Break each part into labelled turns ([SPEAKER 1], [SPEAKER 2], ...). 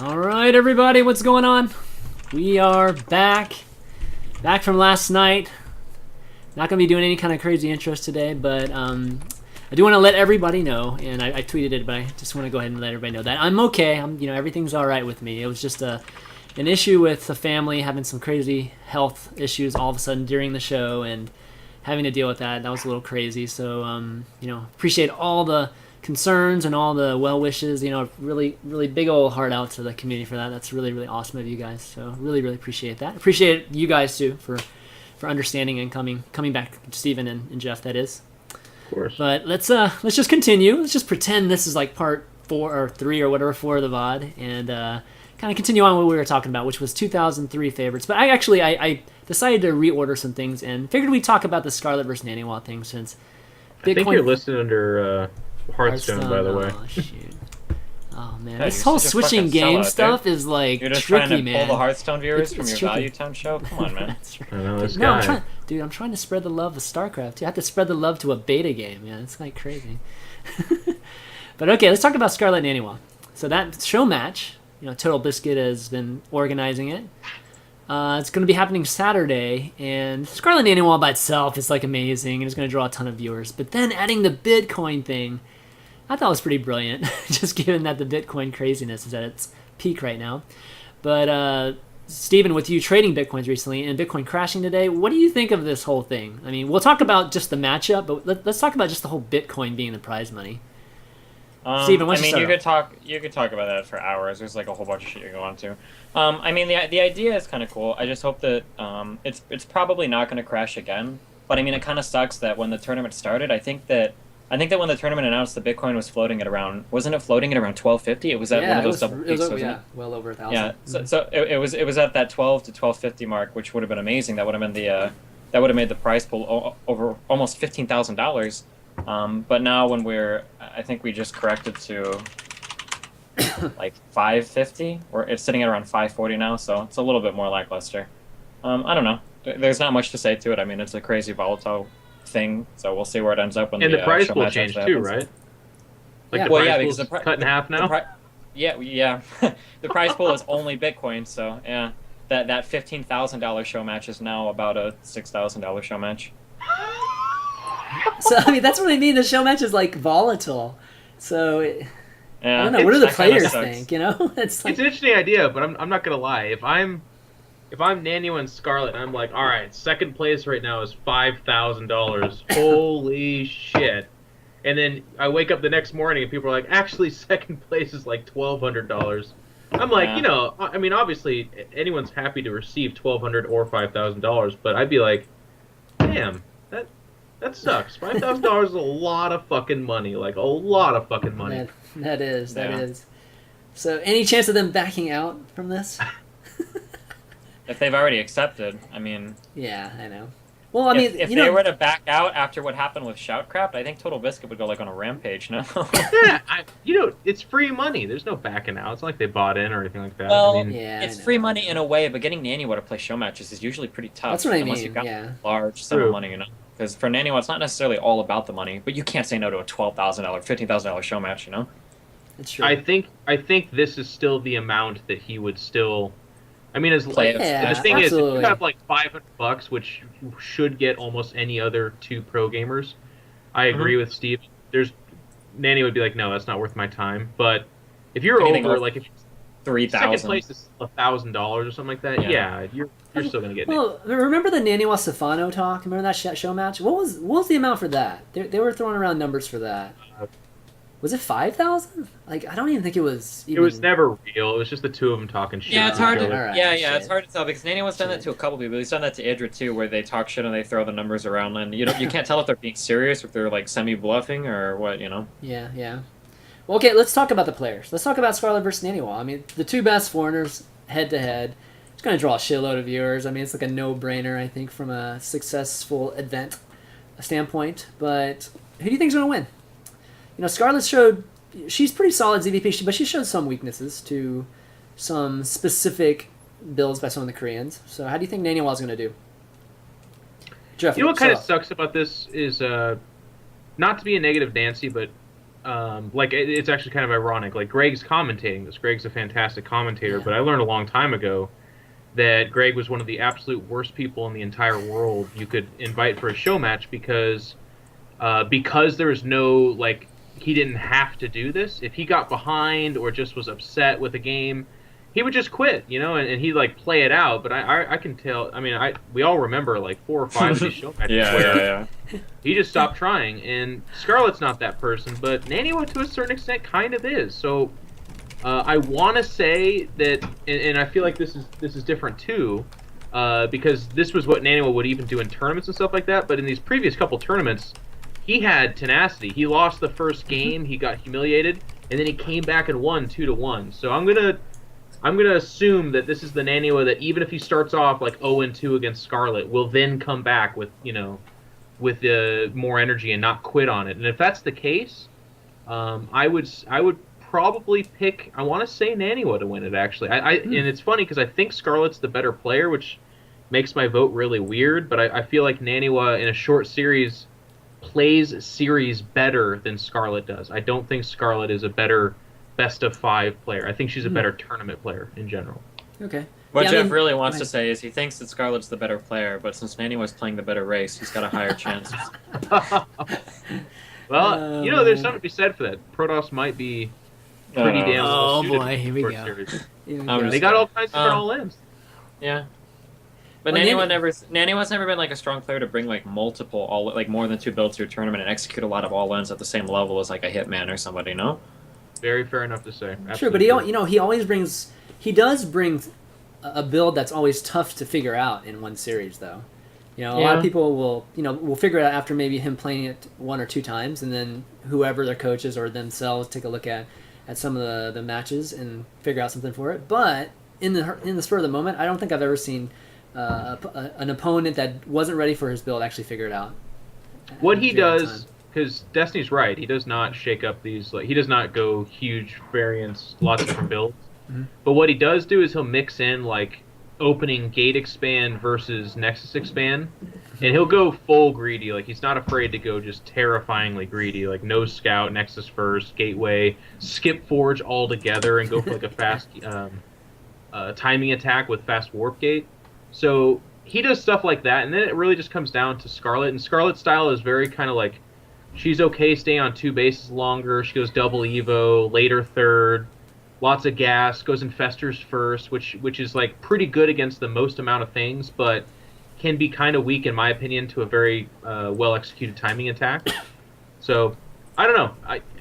[SPEAKER 1] All right, everybody, what's going on? We are back from last night. Not going to be doing any kind of crazy intros today, but I do want to let everybody know, and I tweeted it, but I just want to go ahead and let everybody know that I'm okay. Everything's all right with me. It was just an issue with the family having some crazy health issues all of a sudden during the show, and having to deal with that. That was a little crazy. So, appreciate all the concerns and all the well wishes. Really, really big old heart out to the community for that. That's really, really awesome of you guys. So, really, really appreciate that. Appreciate you guys too for understanding and coming back, Steven and Jeff. That is.
[SPEAKER 2] Of course.
[SPEAKER 1] But let's just continue. Let's just pretend this is like part 4 or 3 or whatever 4 of the VOD, and kind of continue on what we were talking about, which was 2003 favorites. But I decided to reorder some things and figured we'd talk about the Scarlett versus Naniwa thing since Bitcoin.
[SPEAKER 2] I think you're listed under Hearthstone, by the way.
[SPEAKER 1] Oh, shoot. Oh, man.
[SPEAKER 3] Yeah,
[SPEAKER 1] this whole switching game stuff is like
[SPEAKER 3] You're just
[SPEAKER 1] tricky,
[SPEAKER 3] trying to
[SPEAKER 1] man.
[SPEAKER 3] pull the Hearthstone viewers from your
[SPEAKER 1] tricky.
[SPEAKER 3] Value Town show? Come on, man.
[SPEAKER 1] That's right.
[SPEAKER 2] I know this
[SPEAKER 1] No,
[SPEAKER 2] guy.
[SPEAKER 1] I'm trying to spread the love of StarCraft. You have to spread the love to a beta game. Yeah, it's like crazy. But okay, let's talk about Scarlett and Naniwa. So that show match, Total Biscuit has been organizing it. It's going to be happening Saturday, and Scarlett and Naniwa by itself is like amazing, and it's going to draw a ton of viewers. But then adding the Bitcoin thing, I thought was pretty brilliant, just given that the Bitcoin craziness is at its peak right now. But Steven, with you trading Bitcoins recently and Bitcoin crashing today, what do you think of this whole thing? I mean, we'll talk about just the matchup, but let's talk about just the whole Bitcoin being the prize money. Steven,
[SPEAKER 3] you could talk about that for hours. There's like a whole bunch of shit you go on to. The idea is kind of cool. I just hope that it's probably not going to crash again. But I mean, it kind of sucks that when the tournament started, I think that when the tournament announced the Bitcoin was floating at around, wasn't it floating at around 1250? It was at one of those double peaks, wasn't it?
[SPEAKER 1] Well over 1,000.
[SPEAKER 3] Yeah, so it was at that 12 to 1250 mark, which would have been amazing. That would have been that would have made the prize pool over almost $15,000. But now I think we just corrected to like 550, or it's sitting at around 540 now, so it's a little bit more lackluster. I don't know. There's not much to say to it. I mean, it's a crazy volatile thing, so we'll see where it ends up when
[SPEAKER 2] and the price
[SPEAKER 3] show
[SPEAKER 2] will
[SPEAKER 3] match
[SPEAKER 2] change
[SPEAKER 3] happens.
[SPEAKER 2] too, right? Like
[SPEAKER 1] Yeah.
[SPEAKER 2] the
[SPEAKER 3] Well,
[SPEAKER 2] price
[SPEAKER 3] yeah,
[SPEAKER 2] pool's
[SPEAKER 3] because
[SPEAKER 2] cut in half now.
[SPEAKER 3] Yeah. The prize pool is only Bitcoin, so yeah, that $15,000 show match is now about a $6,000 show match.
[SPEAKER 1] So, I mean, that's what I mean. The show match is like volatile. So,
[SPEAKER 3] Yeah,
[SPEAKER 1] I don't know. What do the
[SPEAKER 3] that kinda
[SPEAKER 1] players
[SPEAKER 3] sucks.
[SPEAKER 1] think? It's like,
[SPEAKER 2] It's an interesting idea, but I'm not gonna lie. If I'm Naniwa and Scarlett, I'm like, all right, second place right now is $5,000. Holy shit! And then I wake up the next morning and people are like, actually, second place is like $1,200. I'm like,
[SPEAKER 3] Yeah.
[SPEAKER 2] I mean, obviously anyone's happy to receive $1,200 or $5,000, but I'd be like, damn, that sucks. $5,000 is a lot of fucking money, like a lot of fucking money.
[SPEAKER 1] that is.
[SPEAKER 3] Yeah.
[SPEAKER 1] So, any chance of them backing out from this?
[SPEAKER 3] If they've already accepted, I mean...
[SPEAKER 1] Yeah, I know. Well, I mean,
[SPEAKER 3] if they were to back out after what happened with Shoutcraft, I think Total Biscuit would go like on a rampage now.
[SPEAKER 2] Yeah, it's free money. There's no backing out. It's not like they bought in or anything like that.
[SPEAKER 3] Well,
[SPEAKER 2] I mean,
[SPEAKER 1] yeah,
[SPEAKER 3] it's
[SPEAKER 1] I know.
[SPEAKER 3] free money in a way, but getting Naniwa to play show matches is usually pretty tough.
[SPEAKER 1] That's what I
[SPEAKER 3] unless
[SPEAKER 1] mean,
[SPEAKER 3] you've got
[SPEAKER 1] yeah.
[SPEAKER 3] a large sum
[SPEAKER 2] True.
[SPEAKER 3] of money, Because for Naniwa, it's not necessarily all about the money, but you can't say no to a $12,000, $15,000 show match,
[SPEAKER 1] It's true.
[SPEAKER 2] I think this is still the amount that he would still. I mean, as
[SPEAKER 3] Play it.
[SPEAKER 1] Yeah,
[SPEAKER 2] the thing is, if
[SPEAKER 1] absolutely.
[SPEAKER 2] you have like $500, which should get almost any other 2 pro gamers, I agree with Steve. Nanny would be like, no, that's not worth my time. But if you're
[SPEAKER 3] Anything
[SPEAKER 2] over,
[SPEAKER 3] over
[SPEAKER 2] like if second
[SPEAKER 3] 3,000.
[SPEAKER 2] place is $1,000 or something like that,
[SPEAKER 3] Yeah.
[SPEAKER 2] you're still gonna get.
[SPEAKER 1] Well, remember the Naniwa Stefano talk? Remember that show match? What was the amount for that? They were throwing around numbers for that. Was it 5,000? Like, I don't even think it was.
[SPEAKER 2] It was never real. It was just the 2 of them talking shit.
[SPEAKER 3] Yeah, it's hard to.
[SPEAKER 2] Really.
[SPEAKER 1] Alright,
[SPEAKER 3] yeah,
[SPEAKER 1] shit.
[SPEAKER 3] it's hard to tell because Naniwa's done that to a couple people. He's done that to Idra too, where they talk shit and they throw the numbers around, and you can't tell if they're being serious or if they're like semi bluffing or what.
[SPEAKER 1] Yeah. Well, okay, let's talk about the players. Let's talk about Scarlett versus Naniwa. I mean, the 2 best foreigners head to head. It's going to draw a shitload of viewers. I mean, it's like a no-brainer, I think, from a successful event standpoint. But who do you think is going to win? Scarlett showed. She's pretty solid ZVP, but she showed some weaknesses to some specific builds by some of the Koreans. So how do you think Naniwa's going to do? Jeff,
[SPEAKER 2] You know what kind of sucks about this is, not to be a negative Nancy, but it's actually kind of ironic. Like Greg's commentating this. Greg's a fantastic commentator,
[SPEAKER 1] Yeah.
[SPEAKER 2] but I learned a long time ago that Greg was one of the absolute worst people in the entire world you could invite for a show match because there was no like he didn't have to do this. If he got behind or just was upset with a game, he would just quit, and he'd like play it out. But I can tell. I mean, we all remember like 4 or 5 of these show matches where he just stopped trying. And Scarlett's not that person, but Naniwa to a certain extent kind of is. So I want to say that, and I feel like this is different too, because this was what Naniwa would even do in tournaments and stuff like that. But in these previous couple tournaments, he had tenacity. He lost the first game, he got humiliated, and then he came back and won 2-1. So I'm gonna assume that this is the Naniwa that even if he starts off like 0-2 against Scarlett, will then come back with more energy and not quit on it. And if that's the case, I would probably pick. I want to say Naniwa to win it. Actually, and it's funny because I think Scarlett's the better player, which makes my vote really weird. But I feel like Naniwa in a short series plays series better than Scarlett does. I don't think Scarlett is a better best of 5 player. I think she's a better tournament player in general.
[SPEAKER 1] Okay.
[SPEAKER 3] What Jeff really wants to say is he thinks that Scarlett's the better player, but since Naniwa's playing the better race, he's got a higher chance.
[SPEAKER 2] Well, there's something to be said for that. Protoss might be pretty damn well suited
[SPEAKER 1] boy, here we
[SPEAKER 2] for
[SPEAKER 1] go.
[SPEAKER 2] series.
[SPEAKER 1] Yeah.
[SPEAKER 2] They got all kinds of different all-ins.
[SPEAKER 3] Yeah. But
[SPEAKER 1] Well,
[SPEAKER 3] Naniwa's never been like a strong player to bring like multiple more than 2 builds to a tournament and execute a lot of all-ins at the same level as like a Hitman or somebody, no?
[SPEAKER 2] Very fair enough to say. Absolutely.
[SPEAKER 1] Sure, but he does bring a build that's always tough to figure out in one series, though. A lot of people will figure it out after maybe him playing it 1 or 2 times, and then whoever their coaches or themselves take a look at some of the matches and figure out something for it. But in the spur of the moment, I don't think I've ever seen an opponent that wasn't ready for his build actually figure it out.
[SPEAKER 2] What he does, because Destiny's right, he does not shake up these. Like he does not go huge variants, lots of different builds. Mm-hmm. But what he does do is he'll mix in like opening gate expand versus Nexus expand, and he'll go full greedy. Like he's not afraid to go just terrifyingly greedy. Like no scout, Nexus first, gateway, skip forge altogether, and go for like a fast timing attack with fast warp gate. So he does stuff like that, and then it really just comes down to Scarlett. And Scarlett's style is very kind of like she's okay staying on 2 bases longer. She goes double evo, later third, lots of gas, goes infestors first, which is like pretty good against the most amount of things, but can be kind of weak in my opinion to a very well executed timing attack. So I don't know.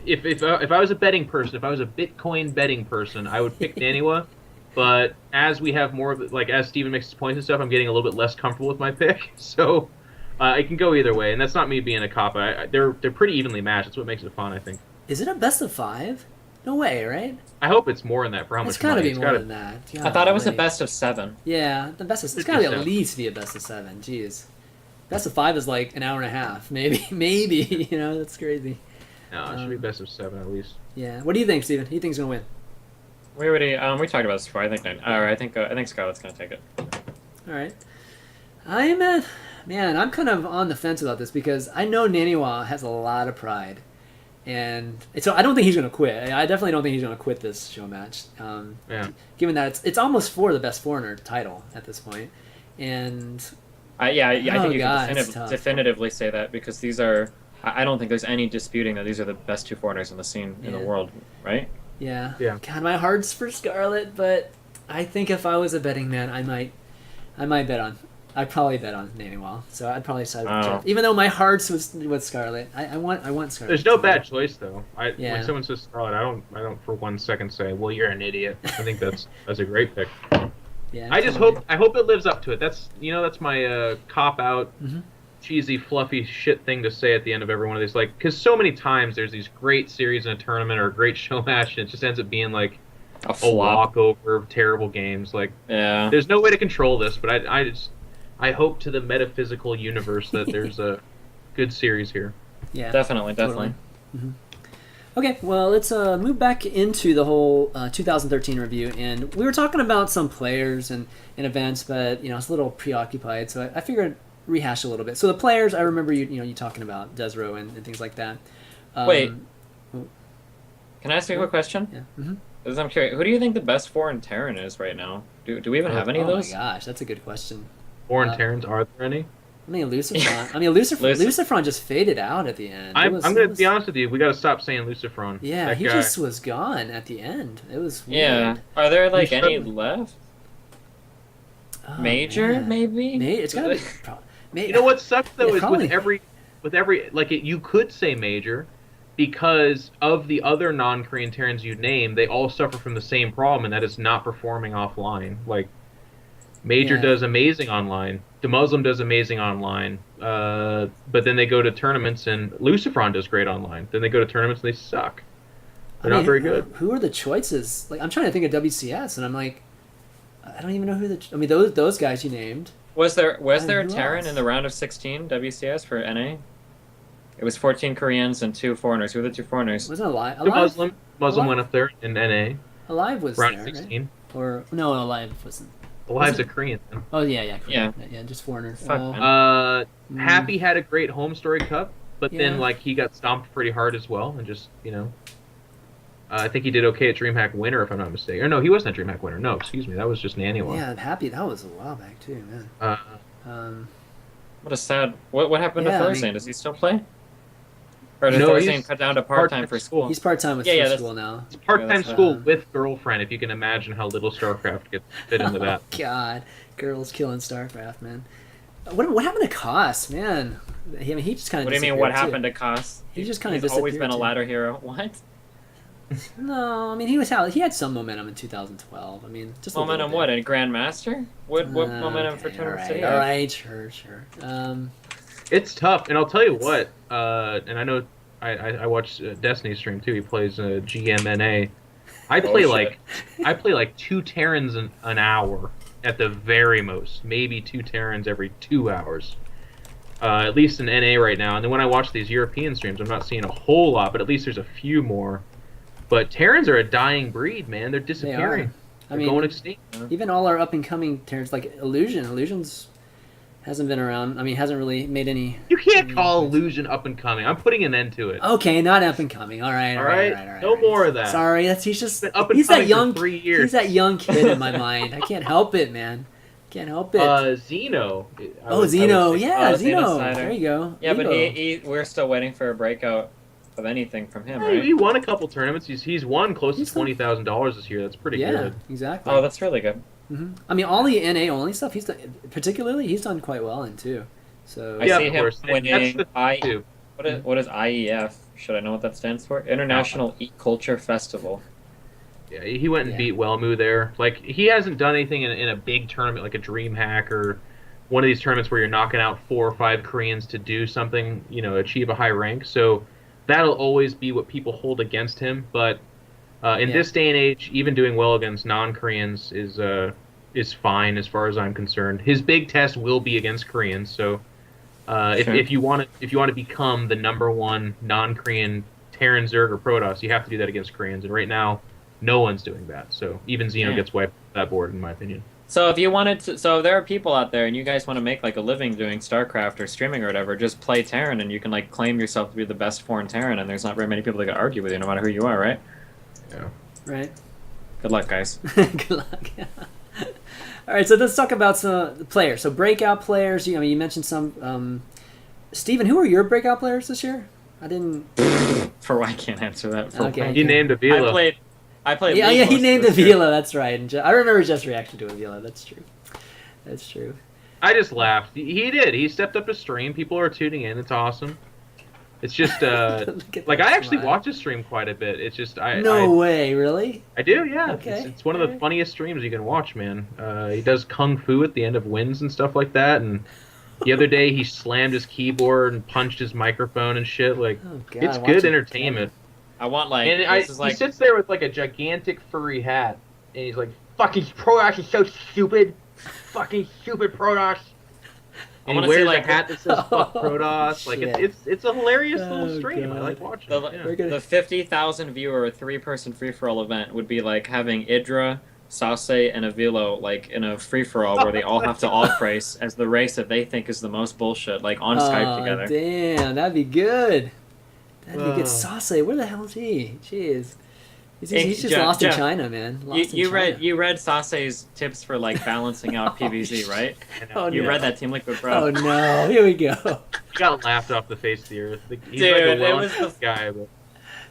[SPEAKER 2] If I was a betting person, if I was a Bitcoin betting person, I would pick Naniwa. But as we have more of it, like as Steven makes his points and stuff, I'm getting a little bit less comfortable with my pick. So it can go either way, and that's not me being a cop. They're pretty evenly matched. That's what makes it fun, I think.
[SPEAKER 1] Is it a best of 5? No way, right?
[SPEAKER 2] I hope it's more than that for how much money.
[SPEAKER 1] It's gotta be more than that.
[SPEAKER 3] I thought it was a best of 7.
[SPEAKER 1] Yeah, the best of. It's gotta be at least be a best of 7. Jeez, best of 5 is like an hour and a half, maybe. That's crazy.
[SPEAKER 2] No, it should be best of 7 at least.
[SPEAKER 1] Yeah. What do you think, Steven? Who do you think's gonna win?
[SPEAKER 3] We talked about this before. I think Scarlett's gonna take it.
[SPEAKER 1] All right. I'm kind of on the fence about this because I know Naniwa has a lot of pride, and so I don't think he's gonna quit. I definitely don't think he's gonna quit this show match. Given that it's almost for the best foreigner title at this point, and
[SPEAKER 3] I think you can definitively say that because these are. I don't think there's any disputing that these are the best 2 foreigners in the scene in the world, right?
[SPEAKER 1] Yeah. God, my heart's for Scarlett, but I think if I was a betting man, I'd probably bet on Naniwa. So I'd probably side with Jeff. Even though my heart's with Scarlett, I want Scarlett.
[SPEAKER 2] There's no bad choice though. When someone says Scarlett, I don't for 1 second say, well, you're an idiot. I think that's a great pick. Yeah. I hope it lives up to it. That's my cop out. Mm-hmm. Cheesy, fluffy shit thing to say at the end of every one of these, like, because so many times there's these great series in a tournament or a great show match, and it just ends up being like a walkover of terrible games. Like, there's no way to control this, but I hope to the metaphysical universe that there's a good series here.
[SPEAKER 3] Yeah, definitely.
[SPEAKER 1] Mm-hmm. Okay, well, let's move back into the whole 2013 review, and we were talking about some players and events, but it's a little preoccupied, so I figured rehash a little bit. So the players, I remember you talking about Desro and things like that.
[SPEAKER 3] Wait, Can I ask you a quick question?
[SPEAKER 1] Yeah. Mm-hmm.
[SPEAKER 3] Because I'm curious, who do you think the best foreign Terran is right now? Do we even have any of those?
[SPEAKER 1] Oh my gosh, that's a good question.
[SPEAKER 2] Foreign Terrans, are there any?
[SPEAKER 1] I mean, Lucifron. I mean, Lucifron just faded out at the end.
[SPEAKER 2] I'm going to be honest with you. We got to stop saying Lucifron.
[SPEAKER 1] Yeah,
[SPEAKER 2] that
[SPEAKER 1] he
[SPEAKER 2] guy.
[SPEAKER 1] just was gone at the end. It was weird.
[SPEAKER 3] Yeah. Are there like
[SPEAKER 2] Who's
[SPEAKER 3] any
[SPEAKER 2] seven?
[SPEAKER 3] left?
[SPEAKER 1] Oh,
[SPEAKER 3] Major,
[SPEAKER 1] man.
[SPEAKER 3] maybe?
[SPEAKER 1] It's gotta be.
[SPEAKER 2] You know what sucks though
[SPEAKER 1] Yeah,
[SPEAKER 2] is
[SPEAKER 1] probably.
[SPEAKER 2] with every like you could say major, because of the other non-Korean Terrans you name, they all suffer from the same problem, and that is not performing offline. Like Major
[SPEAKER 1] Yeah.
[SPEAKER 2] does amazing online, the Muslim does amazing online, but then they go to tournaments and Lucifron does great online. Then they go to tournaments and they suck. They're not very good.
[SPEAKER 1] Who are the choices? Like, I'm trying to think of WCS, and I'm like, I don't even know who the. I mean, those guys you named.
[SPEAKER 3] Was there a
[SPEAKER 1] who
[SPEAKER 3] Terran
[SPEAKER 1] else?
[SPEAKER 3] in the round of 16 WCS for NA? It was 14 Koreans and 2 foreigners. Who were the 2 foreigners?
[SPEAKER 1] Wasn't Alive?
[SPEAKER 2] The Muslim
[SPEAKER 1] Alive?
[SPEAKER 2] went up there in NA,
[SPEAKER 1] Alive was
[SPEAKER 2] round
[SPEAKER 1] there,
[SPEAKER 2] 16.
[SPEAKER 1] right? Or no, Alive wasn't.
[SPEAKER 2] Alive's
[SPEAKER 1] Was
[SPEAKER 2] a
[SPEAKER 1] it?
[SPEAKER 2] Korean. Then.
[SPEAKER 1] Oh yeah,
[SPEAKER 3] Yeah.
[SPEAKER 1] just foreigner.
[SPEAKER 3] Fuck, man.
[SPEAKER 2] Happy had a great home story cup, but
[SPEAKER 1] Yeah.
[SPEAKER 2] then like he got stomped pretty hard as well, and just I think he did okay at DreamHack Winner if I'm not mistaken. Or no, he wasn't at DreamHack Winner. No, excuse me, that was just Naniwa.
[SPEAKER 1] Yeah, Happy. That was a while back too, man.
[SPEAKER 3] What a sad. What happened
[SPEAKER 1] Yeah,
[SPEAKER 3] to
[SPEAKER 1] I
[SPEAKER 3] Thorstein?
[SPEAKER 1] mean-
[SPEAKER 3] Does he still play? Or did
[SPEAKER 2] No,
[SPEAKER 3] Thorstein
[SPEAKER 2] he's
[SPEAKER 3] cut down to part-time for school?
[SPEAKER 1] He's part time with
[SPEAKER 3] Yeah, that's-
[SPEAKER 1] school now.
[SPEAKER 2] It's part-time
[SPEAKER 3] Yeah, that's
[SPEAKER 2] school
[SPEAKER 1] right.
[SPEAKER 2] with girlfriend. If you can imagine how little StarCraft gets fit into that.
[SPEAKER 1] Oh God, girls killing StarCraft, man. What happened to Koss, man? I mean, he just kind of.
[SPEAKER 3] What do you mean? What happened to Koss?
[SPEAKER 1] He just kinda
[SPEAKER 3] He's always been a
[SPEAKER 1] disappeared, too.
[SPEAKER 3] ladder hero. What?
[SPEAKER 1] No, I mean he had some momentum in 2012. I mean, just
[SPEAKER 3] Momentum?
[SPEAKER 1] A
[SPEAKER 3] What?
[SPEAKER 1] little
[SPEAKER 3] A Grandmaster? What momentum for
[SPEAKER 1] bit.
[SPEAKER 3] Tournament
[SPEAKER 1] All
[SPEAKER 3] City?
[SPEAKER 1] right, all right, sure.
[SPEAKER 2] It's tough, and I'll tell you what. And I know I watch Destiny stream too. He plays GMNA. I play like 2 Terrans an hour at the very most, maybe 2 Terrans every 2 hours. At least in NA right now. And then when I watch these European streams, I'm not seeing a whole lot, but at least there's a few more. But Terrans are a dying breed, man. They're disappearing.
[SPEAKER 1] I
[SPEAKER 2] They're
[SPEAKER 1] mean,
[SPEAKER 2] going extinct.
[SPEAKER 1] even all our up and coming Terrans like Illusion's hasn't been around. I mean, hasn't really made any.
[SPEAKER 2] You can't call Illusion up and coming. I'm putting an end to it.
[SPEAKER 1] Okay, not up and coming. All right.
[SPEAKER 2] No more of that.
[SPEAKER 1] Sorry, he's just
[SPEAKER 2] Been up and
[SPEAKER 1] he's that
[SPEAKER 2] coming for
[SPEAKER 1] young
[SPEAKER 2] 3 years.
[SPEAKER 1] He's that young kid in my mind. I can't help it, man. Can't help it.
[SPEAKER 2] Xeno.
[SPEAKER 1] Zeno. Yeah,
[SPEAKER 3] Oh,
[SPEAKER 1] Zeno.
[SPEAKER 3] Xenocider.
[SPEAKER 1] There you go.
[SPEAKER 3] Yeah, but
[SPEAKER 1] Evo.
[SPEAKER 3] we're still waiting for a breakout of anything from him,
[SPEAKER 2] Hey,
[SPEAKER 3] right?
[SPEAKER 2] he won a couple tournaments. He's won close
[SPEAKER 1] He's
[SPEAKER 2] to $20,000 this year. That's pretty
[SPEAKER 1] Yeah,
[SPEAKER 2] good.
[SPEAKER 1] exactly.
[SPEAKER 3] Oh, that's really good.
[SPEAKER 1] I mean, all the NA only stuff he's done, particularly he's done quite well in too. So
[SPEAKER 3] I
[SPEAKER 2] Yeah,
[SPEAKER 3] see
[SPEAKER 2] of
[SPEAKER 3] him
[SPEAKER 2] course. That's
[SPEAKER 3] winning
[SPEAKER 2] the too.
[SPEAKER 3] what is IEF? Should I know what that stands for? International Eat Culture Festival.
[SPEAKER 2] Yeah, he went and
[SPEAKER 1] Yeah.
[SPEAKER 2] beat Wellmu there. Like, he hasn't done anything in a big tournament like a DreamHack or one of these tournaments where you're knocking out 4 or 5 Koreans to do something, achieve a high rank. So that'll always be what people hold against him. But in this day and age, even doing well against non-Koreans is fine as far as I'm concerned. His big test will be against Koreans. So if you want to become the #1 non-Korean Terran, Zerg, or Protoss, you have to do that against Koreans. And right now, no one's doing that. So even Xeno gets wiped off that board, in my opinion.
[SPEAKER 3] So if you wanted to, so there are people out there, and you guys want to make like a living doing StarCraft or streaming or whatever, just play Terran, and you can like claim yourself to be the best foreign Terran, and there's not very many people that can argue with you, no matter who you are, right?
[SPEAKER 2] Yeah.
[SPEAKER 1] right.
[SPEAKER 3] Good luck, guys.
[SPEAKER 1] Good luck. All right, so let's talk about some players. So breakout players. You mentioned some. Steven, who are your breakout players this year? I didn't.
[SPEAKER 3] I can't answer that.
[SPEAKER 1] Okay.
[SPEAKER 2] He named Avila.
[SPEAKER 3] I played.
[SPEAKER 1] Yeah,
[SPEAKER 3] League
[SPEAKER 1] he
[SPEAKER 3] most
[SPEAKER 1] named
[SPEAKER 3] of this year.
[SPEAKER 1] Avila. That's right. And I remember Jeff's reaction to Avila. That's true. That's true.
[SPEAKER 2] I just laughed. He did. He stepped up to stream. People are tuning in. It's awesome. It's just
[SPEAKER 1] Look at
[SPEAKER 2] like
[SPEAKER 1] that
[SPEAKER 2] I actually
[SPEAKER 1] smile.
[SPEAKER 2] watch his stream quite a bit. It's just
[SPEAKER 1] No way, really?
[SPEAKER 2] I do, yeah.
[SPEAKER 1] Okay.
[SPEAKER 2] It's one of the funniest streams you can watch, man. He does kung fu at the end of wins and stuff like that. And the other day he slammed his keyboard and punched his microphone and shit. Like,
[SPEAKER 1] Oh, God,
[SPEAKER 2] it's
[SPEAKER 1] watch
[SPEAKER 2] good
[SPEAKER 1] it.
[SPEAKER 2] entertainment.
[SPEAKER 3] I want like
[SPEAKER 2] And
[SPEAKER 3] this is like
[SPEAKER 2] he sits there with like a gigantic furry hat, and he's like, "Fucking Protoss is so stupid, fucking stupid Protoss." And he
[SPEAKER 3] wanna see,
[SPEAKER 2] wears
[SPEAKER 3] like,
[SPEAKER 2] a hat that says "Fuck
[SPEAKER 1] Oh,
[SPEAKER 2] Protoss." Like
[SPEAKER 1] shit.
[SPEAKER 2] it's a hilarious
[SPEAKER 1] Oh,
[SPEAKER 2] little stream. I
[SPEAKER 1] God.
[SPEAKER 2] like watching.
[SPEAKER 3] the,
[SPEAKER 2] it. Yeah.
[SPEAKER 1] We're gonna-
[SPEAKER 3] the 50,000 viewer 3-person free for all event would be like having Idra, Sase, and Avilo like in a free for all where they all have to off race as the race that they think is the most bullshit, like on Skype together.
[SPEAKER 1] Damn, that'd be good. That nigga gets Sase. Where the hell is he? Jeez. He's just
[SPEAKER 3] Jeff,
[SPEAKER 1] lost in
[SPEAKER 3] Jeff,
[SPEAKER 1] China, man.
[SPEAKER 3] You read Sase's tips for like balancing out PvZ, right?
[SPEAKER 1] Oh,
[SPEAKER 3] You
[SPEAKER 1] no.
[SPEAKER 3] read that Team Liquid, bro.
[SPEAKER 1] Oh no! Here we go.
[SPEAKER 2] He got laughed off the face of the earth. He's
[SPEAKER 3] Dude,
[SPEAKER 2] like a
[SPEAKER 3] it was
[SPEAKER 2] well guy, but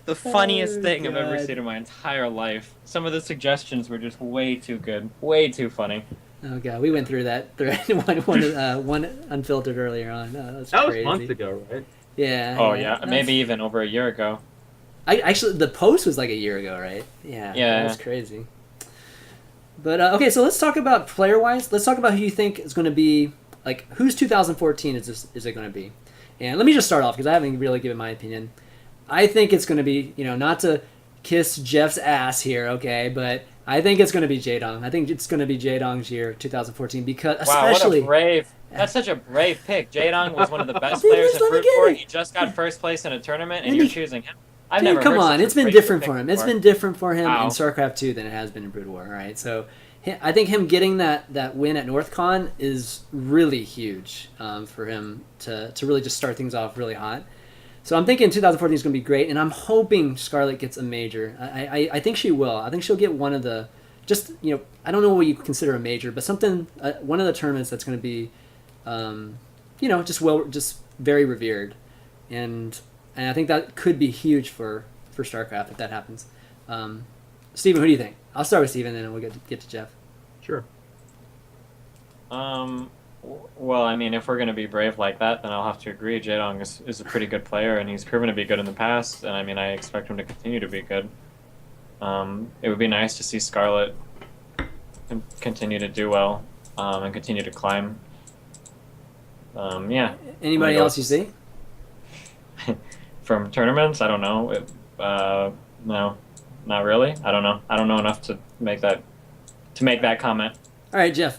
[SPEAKER 3] the funniest
[SPEAKER 1] Oh,
[SPEAKER 3] thing I've ever
[SPEAKER 1] God.
[SPEAKER 3] seen in my entire life. Some of the suggestions were just way too good, way too funny.
[SPEAKER 1] Oh god, we went through that one unfiltered earlier on. Oh, that's
[SPEAKER 2] that was
[SPEAKER 1] crazy.
[SPEAKER 2] months ago, right?
[SPEAKER 1] Yeah.
[SPEAKER 3] Oh yeah,
[SPEAKER 1] that's-
[SPEAKER 3] maybe even over a year ago.
[SPEAKER 1] I actually the post was like a year ago, right? Yeah.
[SPEAKER 3] Yeah.
[SPEAKER 1] That's crazy. But okay, so let's talk about player-wise. Let's talk about who you think is going to be like whose 2014 is it going to be? And let me just start off because I haven't really given my opinion. I think it's going to be, not to kiss Jeff's ass here, okay, but I think it's going to be Jaedong. I think it's going to be Jaedong's year, 2014, because
[SPEAKER 3] Wow,
[SPEAKER 1] especially
[SPEAKER 3] what a brave! That's such a brave pick. Jaedong was one of the best
[SPEAKER 1] Dude,
[SPEAKER 3] players
[SPEAKER 1] just
[SPEAKER 3] in
[SPEAKER 1] let me
[SPEAKER 3] Brute
[SPEAKER 1] get
[SPEAKER 3] War.
[SPEAKER 1] it.
[SPEAKER 3] He just got first place in a tournament, and
[SPEAKER 1] And
[SPEAKER 3] you're
[SPEAKER 1] he-
[SPEAKER 3] choosing him. I've
[SPEAKER 1] Dude,
[SPEAKER 3] never
[SPEAKER 1] come
[SPEAKER 3] heard
[SPEAKER 1] on,
[SPEAKER 3] such a
[SPEAKER 1] it's been
[SPEAKER 3] brave
[SPEAKER 1] different
[SPEAKER 3] pick
[SPEAKER 1] for him. It's
[SPEAKER 3] before.
[SPEAKER 1] been different for him
[SPEAKER 3] Wow.
[SPEAKER 1] in StarCraft 2 than it has been in Brood War, right? So I think him getting that win at NorthCon is really huge for him to really just start things off really hot. So I'm thinking 2014 is going to be great, and I'm hoping Scarlett gets a major. I think she will. I think she'll get one of the, I don't know what you consider a major, but something, one of the tournaments that's going to be, just very revered. And I think that could be huge for StarCraft if that happens. Steven, who do you think? I'll start with Steven, and then we'll get to Jeff.
[SPEAKER 2] Sure.
[SPEAKER 3] Well, I mean, if we're going to be brave like that, then I'll have to agree. Jaedong is a pretty good player, and he's proven to be good in the past, and I mean, I expect him to continue to be good. It would be nice to see Scarlett continue to do well and continue to climb. Yeah.
[SPEAKER 1] Anybody else you see?
[SPEAKER 3] From tournaments, I don't know. No, not really. I don't know. I don't know enough to make that comment.
[SPEAKER 1] All right, Jeff.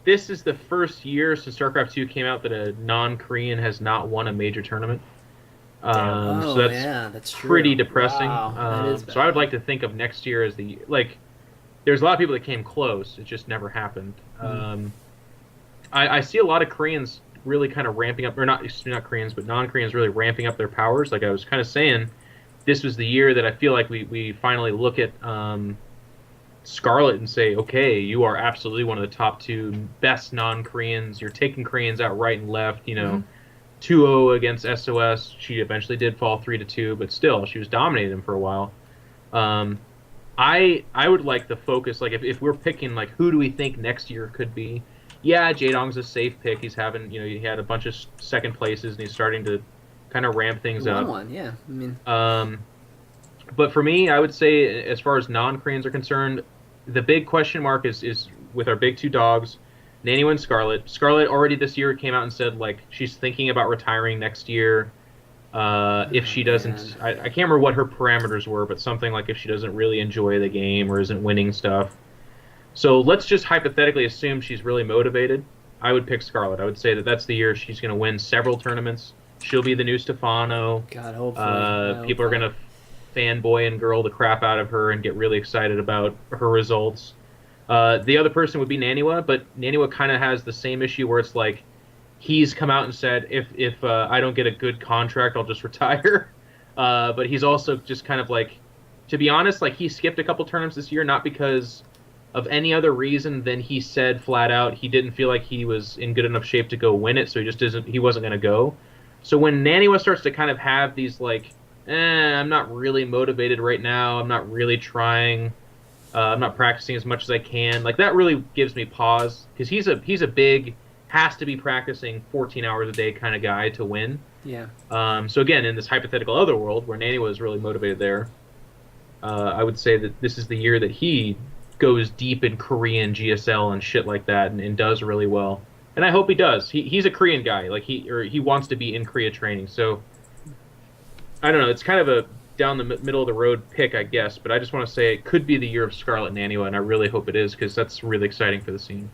[SPEAKER 2] This is the first year since StarCraft 2 came out that a non-Korean has not won a major tournament. So that's
[SPEAKER 1] true.
[SPEAKER 2] pretty depressing.
[SPEAKER 1] Wow, that is
[SPEAKER 2] so I would like to think of next year as there's a lot of people that came close. It just never happened. I see a lot of Koreans really kind of ramping up, or not Koreans, but non-Koreans really ramping up their powers. Like I was kind of saying, this was the year that I feel like we finally look at Scarlett and say, okay, you are absolutely one of the top two best non-Koreans. You're taking Koreans out right and left. 2-0 against SOS. She eventually did fall 3-2, but still, she was dominating them for a while. I would like the focus, like if we're picking, like who do we think next year could be? Yeah, Jaedong's a safe pick. He's having, he had a bunch of second places, and he's starting to kind of ramp things up.
[SPEAKER 1] Yeah. I mean,
[SPEAKER 2] but for me, I would say, as far as non-Koreans are concerned, the big question mark is with our big two dogs, Naniwa and Scarlett. Scarlett already this year came out and said, like, she's thinking about retiring next year. If she doesn't, I can't remember what her parameters were, but something like if she doesn't really enjoy the game or isn't winning stuff. So let's just hypothetically assume she's really motivated. I would pick Scarlett. I would say that that's the year she's going to win several tournaments. She'll be the new Stefano.
[SPEAKER 1] God, hopefully.
[SPEAKER 2] People are going to fanboy and girl the crap out of her and get really excited about her results. The other person would be Naniwa, but Naniwa kind of has the same issue where it's like he's come out and said, if I don't get a good contract, I'll just retire. But he's also just kind of like, to be honest, like he skipped a couple tournaments this year, not because of any other reason than he said flat out he didn't feel like he was in good enough shape to go win it, so he wasn't going to go. So when Naniwa starts to kind of have these like, I'm not really motivated right now, I'm not really trying, I'm not practicing as much as I can, like that really gives me pause, because he's a big, has to be practicing 14 hours a day kind of guy to win.
[SPEAKER 1] Yeah.
[SPEAKER 2] So again, in this hypothetical other world where Naniwa is really motivated there, I would say that this is the year that he goes deep in Korean GSL and shit like that and does really well. And I hope he does. He's a Korean guy. Like he wants to be in Korea training. So I don't know. It's kind of a down the middle of the road pick, I guess. But I just want to say it could be the year of Scarlett and Naniwa, and I really hope it is, because that's really exciting for the scene.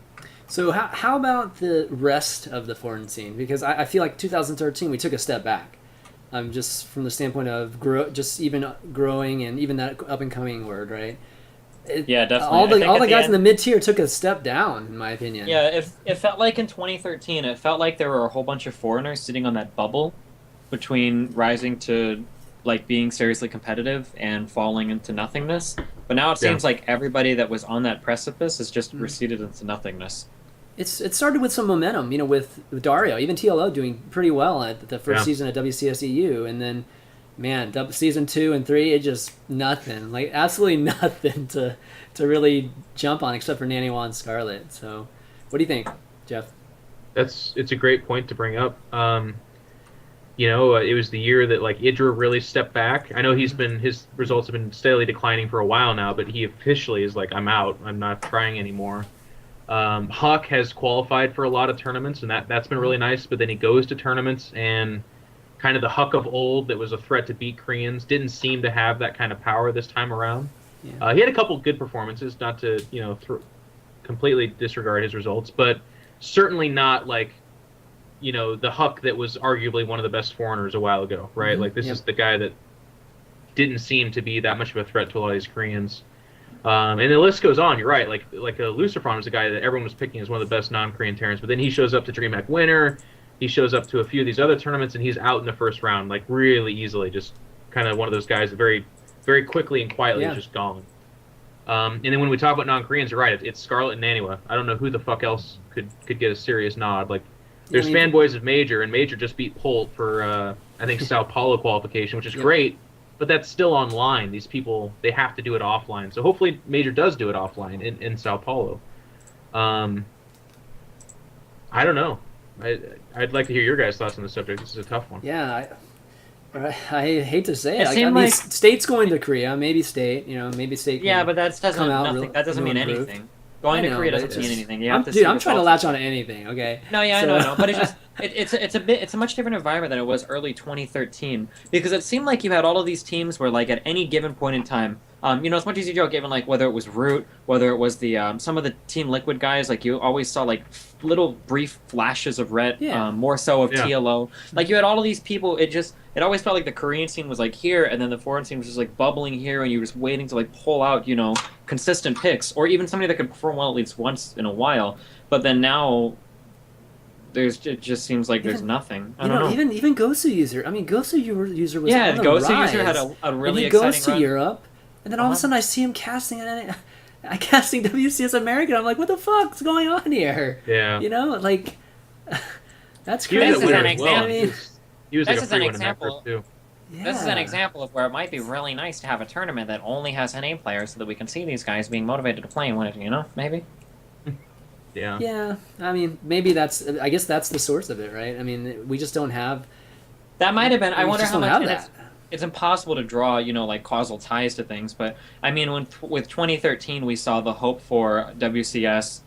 [SPEAKER 1] So how about the rest of the foreign scene? Because I feel like 2013 we took a step back, just from the standpoint of growing and even that up and coming word, right?
[SPEAKER 3] Yeah, definitely.
[SPEAKER 1] All the guys in the mid tier took a step down, in my opinion.
[SPEAKER 3] Yeah, it felt like in 2013, it felt like there were a whole bunch of foreigners sitting on that bubble, between rising to like being seriously competitive and falling into nothingness. But now it seems like everybody that was on that precipice has just receded into nothingness.
[SPEAKER 1] It started with some momentum, with Dario, even TLO doing pretty well at the first season of WCSEU, and then, man, season 2 and 3, it just nothing, like absolutely nothing to really jump on except for Naniwa and Scarlett. So, what do you think, Jeff?
[SPEAKER 2] It's a great point to bring up. It was the year that like Idra really stepped back. I know his results have been steadily declining for a while now, but he officially is like, I'm out. I'm not trying anymore. Huck has qualified for a lot of tournaments, and that's been really nice. But then he goes to tournaments, and kind of the Huck of old that was a threat to beat Koreans didn't seem to have that kind of power this time around. Yeah. He had a couple good performances, not to completely disregard his results, but certainly not like the Huck that was arguably one of the best foreigners a while ago, right? Mm-hmm. Like this is the guy that didn't seem to be that much of a threat to a lot of these Koreans. And the list goes on. You're right. Like Lucifron was a guy that everyone was picking as one of the best non-Korean Terrans, but then he shows up to DreamHack Winter. He shows up to a few of these other tournaments, and he's out in the first round, like really easily. Just kind of one of those guys that very, very quickly and quietly is just gone. And then when we talk about non-Koreans, you're right. It's Scarlett and Naniwa. I don't know who the fuck else could get a serious nod. Like there's fanboys of Major, and Major just beat Polt for I think Sao Paulo qualification, which is great. But that's still online. These people, they have to do it offline. So hopefully Major does do it offline in Sao Paulo. I don't know. I'd like to hear your guys' thoughts on the subject. This is a tough one.
[SPEAKER 1] Yeah, I hate to say it. I mean, State's going to Korea. Maybe State. Maybe State.
[SPEAKER 3] Yeah, but that doesn't mean anything. Going to Korea doesn't mean anything.
[SPEAKER 1] I'm trying to latch on to anything. Okay.
[SPEAKER 3] No, yeah, so. I know, but it's a much different environment than it was early 2013 because it seemed like you had all of these teams where like at any given point in time, as much as you joke, given like whether it was Root, whether it was the some of the Team Liquid guys, like you always saw like little brief flashes of red, more so of TLO. Like you had all of these people. It always felt like the Korean scene was like here, and then the foreign scene was just like bubbling here, and you were just waiting to like pull out, consistent picks, or even somebody that could perform well at least once in a while. But then now, it just seems like there's nothing. I don't know. Even
[SPEAKER 1] Gosu user. I mean, Gosu user was on the
[SPEAKER 3] Gosu
[SPEAKER 1] rise.
[SPEAKER 3] user had a really
[SPEAKER 1] exciting run. He goes to Europe, and then all of a sudden I see him casting WCS American. I'm like, what the fuck's going on here?
[SPEAKER 2] Yeah.
[SPEAKER 1] That's crazy.
[SPEAKER 3] This is an example.
[SPEAKER 2] This is an example.
[SPEAKER 3] This is an example of where it might be really nice to have a tournament that only has NA players so that we can see these guys being motivated to play and win it, maybe?
[SPEAKER 2] Yeah.
[SPEAKER 1] Yeah. I mean, maybe I guess that's the source of it, right? I mean, we just don't have...
[SPEAKER 3] That might have been... I wonder how much... It's impossible to draw, like causal ties to things, but I mean, with 2013, we saw the hope for WCS,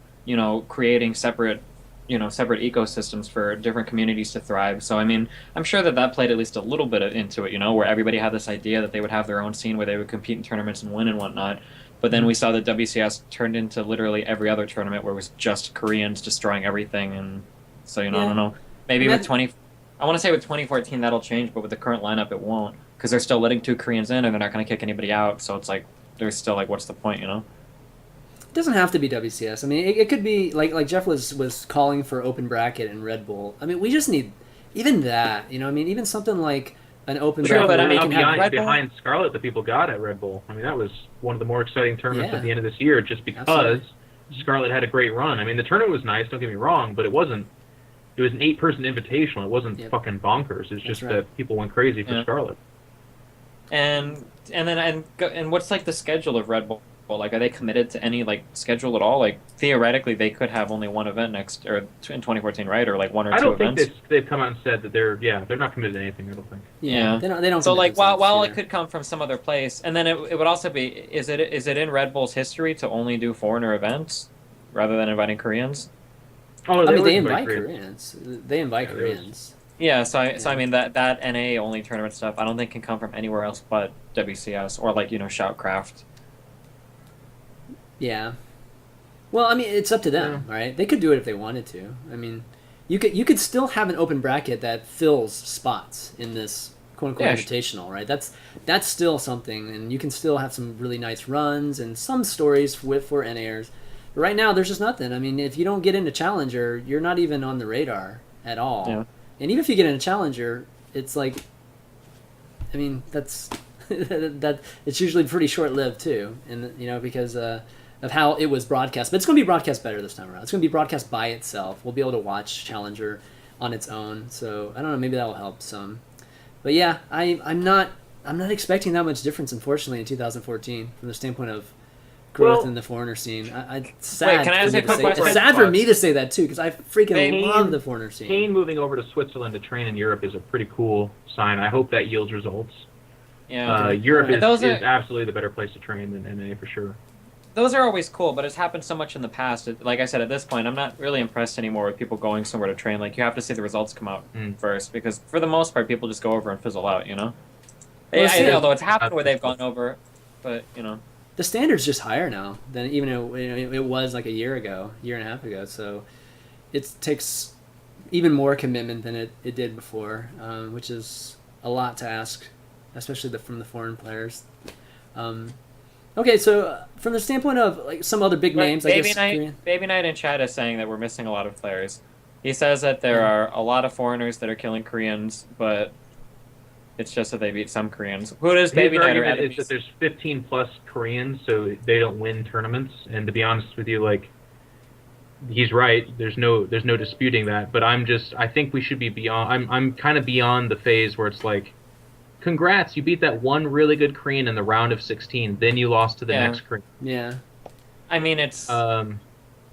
[SPEAKER 3] creating separate ecosystems for different communities to thrive. So, I mean, I'm sure that played at least a little bit into it, where everybody had this idea that they would have their own scene where they would compete in tournaments and win and whatnot. But then we saw that WCS turned into literally every other tournament where it was just Koreans destroying everything. And so, I don't know. Maybe I want to say with 2014 that'll change, but with the current lineup it won't. Because they're still letting 2 Koreans in and they're not going to kick anybody out. So it's like, there's still like, what's the point, It
[SPEAKER 1] doesn't have to be WCS. I mean, it could be like Jeff was calling for open bracket and Red Bull. I mean, we just need even that. I mean, even something like an open bracket.
[SPEAKER 2] But I mean, behind Scarlett, the people got at Red Bull. I mean, that was one of the more exciting tournaments at the end of this year, just because Scarlett had a great run. I mean, the tournament was nice. Don't get me wrong, but it wasn't. It was an 8-person invitational. It wasn't fucking bonkers. It's just that people went crazy for Scarlett.
[SPEAKER 3] And what's like the schedule of Red Bull? Like, are they committed to any like schedule at all? Like, theoretically, they could have only one event in 2014, right? Or like one or two events.
[SPEAKER 2] I don't think they've come out and said that they're not committed to anything. I don't think.
[SPEAKER 1] Yeah, they don't.
[SPEAKER 3] So like, while it could come from some other place, and then it would also be is it in Red Bull's history to only do foreigner events rather than inviting Koreans?
[SPEAKER 1] Oh, they invite Koreans. They invite Koreans.
[SPEAKER 3] Yeah, so I mean that NA only tournament stuff I don't think can come from anywhere else but WCS or like Shoutcraft.
[SPEAKER 1] Yeah. Well, I mean, it's up to them, right? They could do it if they wanted to. I mean, you could still have an open bracket that fills spots in this quote unquote invitational, right? That's still something, and you can still have some really nice runs and some stories for NAers. But right now, there's just nothing. I mean, if you don't get into Challenger, you're not even on the radar at all. Yeah. And even if you get into Challenger, it's like, I mean, that's that it's usually pretty short lived too, and because of how it was broadcast. But it's going to be broadcast better this time around. It's going to be broadcast by itself. We'll be able to watch Challenger on its own. So I don't know, maybe that will help some. But yeah, I'm not expecting that much difference, unfortunately, in 2014 from the standpoint of growth in the foreigner scene. It's sad.
[SPEAKER 3] Wait, can I ask a quick question?
[SPEAKER 1] It's sad for me to say that too, because I freaking love the foreigner scene.
[SPEAKER 2] Kane moving over to Switzerland to train in Europe is a pretty cool sign. I hope that yields results.
[SPEAKER 3] Yeah,
[SPEAKER 2] Europe is absolutely the better place to train than NA for sure.
[SPEAKER 3] Those are always cool, but it's happened so much in the past. Like I said, at this point, I'm not really impressed anymore with people going somewhere to train. Like, you have to see the results come out first, because for the most part, people just go over and fizzle out, although it's happened where they've gone over, but,
[SPEAKER 1] The standard's just higher now than even it was like a year and a half ago. So it takes even more commitment than it did before, which is a lot to ask, especially from the foreign players. Okay, so from the standpoint of like some other big names,
[SPEAKER 3] Baby Knight in chat is saying that we're missing a lot of players. He says that there are a lot of foreigners that are killing Koreans, but it's just that they beat some Koreans. Who does Baby Knight or
[SPEAKER 2] enemies? Is that there's 15 plus Koreans, so they don't win tournaments. And to be honest with you, like, he's right. There's no disputing that. But I think we should be beyond. I'm kind of beyond the phase where it's like, congrats, you beat that one really good Korean in the round of 16. Then you lost to the next Korean.
[SPEAKER 1] Yeah.
[SPEAKER 3] I mean, it's
[SPEAKER 2] only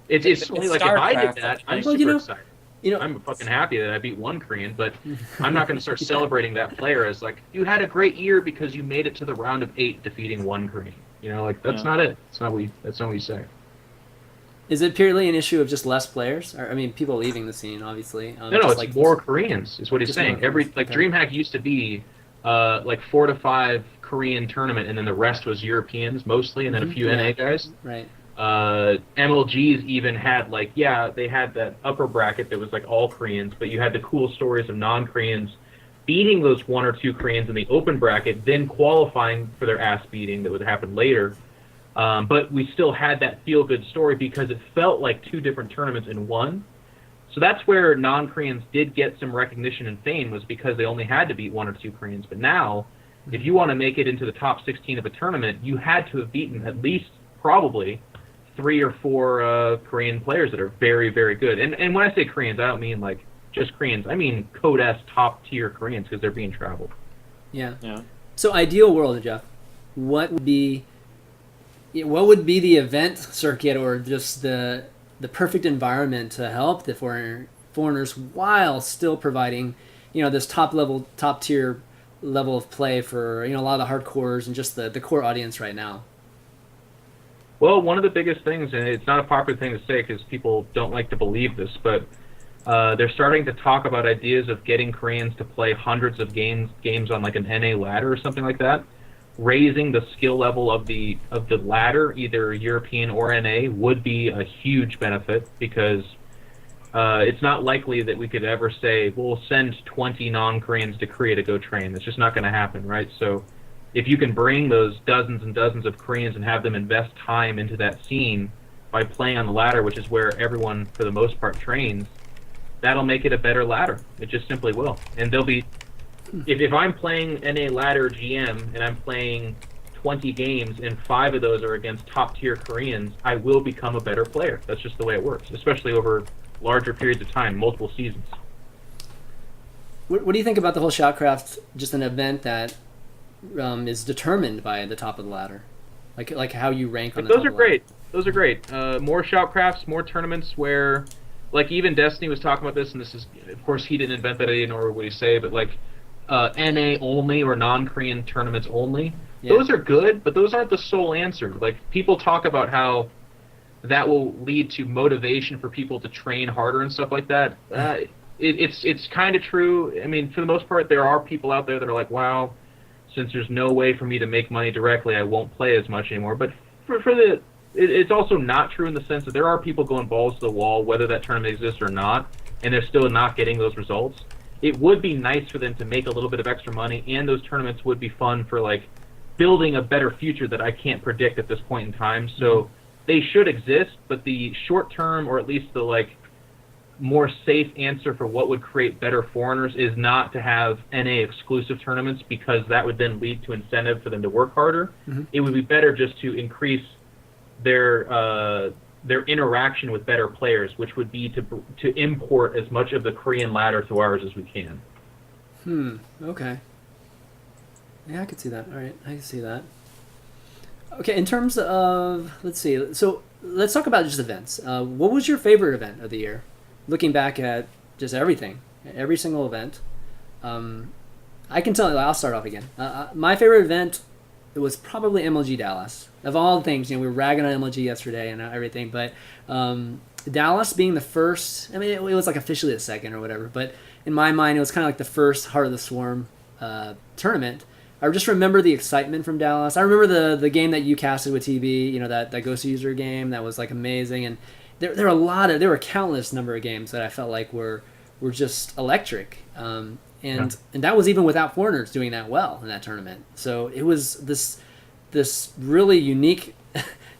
[SPEAKER 2] like if I did that, I'm super excited. I'm fucking happy that I beat one Korean, but I'm not going to start celebrating that player as like, you had a great year because you made it to the round of 8 defeating one Korean. That's not it. That's not what you say.
[SPEAKER 1] Is it purely an issue of just less players? Or, I mean, people leaving the scene, obviously.
[SPEAKER 2] No, it's like more Koreans is what he's saying. DreamHack used to be like 4 to 5 Korean tournament, and then the rest was Europeans mostly, and then a few NA guys.
[SPEAKER 1] Right.
[SPEAKER 2] MLGs even had they had that upper bracket that was like all Koreans, but you had the cool stories of non-Koreans beating those 1 or 2 Koreans in the open bracket, then qualifying for their ass beating that would happen later. But we still had that feel-good story because it felt like 2 different tournaments in one. So that's where non-Koreans did get some recognition and fame, was because they only had to beat 1 or 2 Koreans. But now, if you want to make it into the top 16 of a tournament, you had to have beaten at least probably 3 or 4 Korean players that are very, very good. And when I say Koreans, I don't mean like just Koreans. I mean Code S top-tier Koreans, because they're being traveled.
[SPEAKER 1] Yeah. So ideal world, Jeff, what would be the event circuit, or just the perfect environment to help the foreigners while still providing, this top tier level of play for a lot of the hardcores and just the core audience right now?
[SPEAKER 2] Well, one of the biggest things, and it's not a popular thing to say because people don't like to believe this, but they're starting to talk about ideas of getting Koreans to play hundreds of games on like an NA ladder or something like that. Raising the skill level of the ladder, either European or NA, would be a huge benefit, because it's not likely that we could ever say, we'll send 20 non-Koreans to Korea to go train. It's just not going to happen, right? So if you can bring those dozens and dozens of Koreans and have them invest time into that scene by playing on the ladder, which is where everyone, for the most part, trains, that'll make it a better ladder. It just simply will. And there'll be... If I'm playing NA ladder GM and I'm playing 20 games and 5 of those are against top-tier Koreans, I will become a better player. That's just the way it works, especially over larger periods of time, multiple seasons.
[SPEAKER 1] What do you think about the whole Shoutcraft, just an event that is determined by the top of the ladder? Like how you rank on the top of the ladder?
[SPEAKER 2] Those are great. More Shoutcrafts, more tournaments where, like, even Destiny was talking about this, and this is, of course, he didn't invent that idea, nor would he say, but like, NA only or non-Korean tournaments only. Yeah. Those are good, but those aren't the sole answer. Like, people talk about how that will lead to motivation for people to train harder and stuff like that. It's kind of true. I mean, for the most part, there are people out there that are like, wow, since there's no way for me to make money directly, I won't play as much anymore. But it's also not true in the sense that there are people going balls to the wall, whether that tournament exists or not, and they're still not getting those results. It would be nice for them to make a little bit of extra money, and those tournaments would be fun for, like, building a better future that I can't predict at this point in time. So they should exist, but the short term, or at least the, like, more safe answer for what would create better foreigners is not to have NA exclusive tournaments, because that would then lead to incentive for them to work harder. It would be better just to increase their interaction with better players, which would be to import as much of the Korean ladder to ours as we can.
[SPEAKER 1] Okay. Yeah, I could see that. All right, I can see that. Okay, in terms of, let's see, so let's talk about just events. What was your favorite event of the year? Looking back at just everything, every single event. I can tell you, I'll start off again. My favorite event, it was probably MLG Dallas. Of all things, we were ragging on MLG yesterday and everything, but Dallas being the first, I mean, it was like officially the second or whatever, but in my mind, it was kind of like the first Heart of the Swarm tournament. I just remember the excitement from Dallas. I remember the game that you casted with TV, that Ghost User game that was like amazing, and there were a countless number of games that I felt like were just electric, and that was even without foreigners doing that well in that tournament. So it was this really unique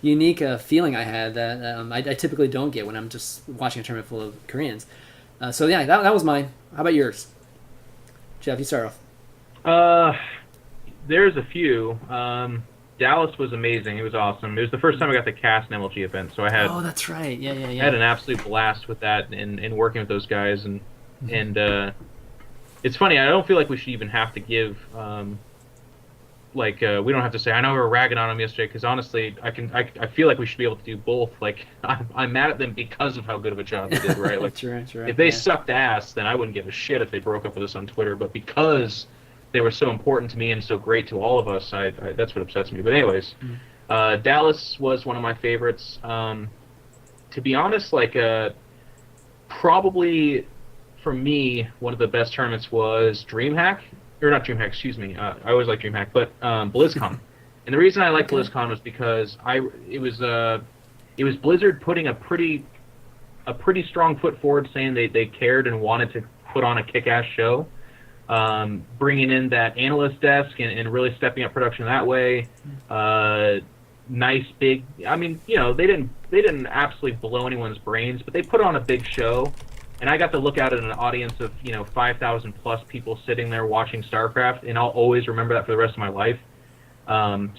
[SPEAKER 1] feeling I had that I typically don't get when I'm just watching a tournament full of Koreans. So yeah, that was mine. How about yours, Jeff? You start off.
[SPEAKER 2] There's a few. Dallas was amazing. It was awesome. It was the first time I got to cast an MLG event, so I had.
[SPEAKER 1] Oh, that's right. Yeah.
[SPEAKER 2] I had an absolute blast with that and working with those guys, and it's funny. I don't feel like we should even have to give. We don't have to say, I know we were ragging on them yesterday, because honestly, I feel like we should be able to do both. Like, I'm mad at them because of how good of a job they did, right? Like,
[SPEAKER 1] that's right.
[SPEAKER 2] If they sucked ass, then I wouldn't give a shit if they broke up with us on Twitter. But because they were so important to me and so great to all of us, that's what upsets me. But anyways, Dallas was one of my favorites. To be honest, probably for me, one of the best tournaments was DreamHack. Or not DreamHack, excuse me. I always like DreamHack, but BlizzCon. And the reason I liked BlizzCon was because it was Blizzard putting a pretty strong foot forward, saying they cared and wanted to put on a kick-ass show, bringing in that analyst desk and really stepping up production that way. Nice big. I mean, they didn't absolutely blow anyone's brains, but they put on a big show. And I got to look out at an audience of 5,000 plus people sitting there watching StarCraft, and I'll always remember that for the rest of my life.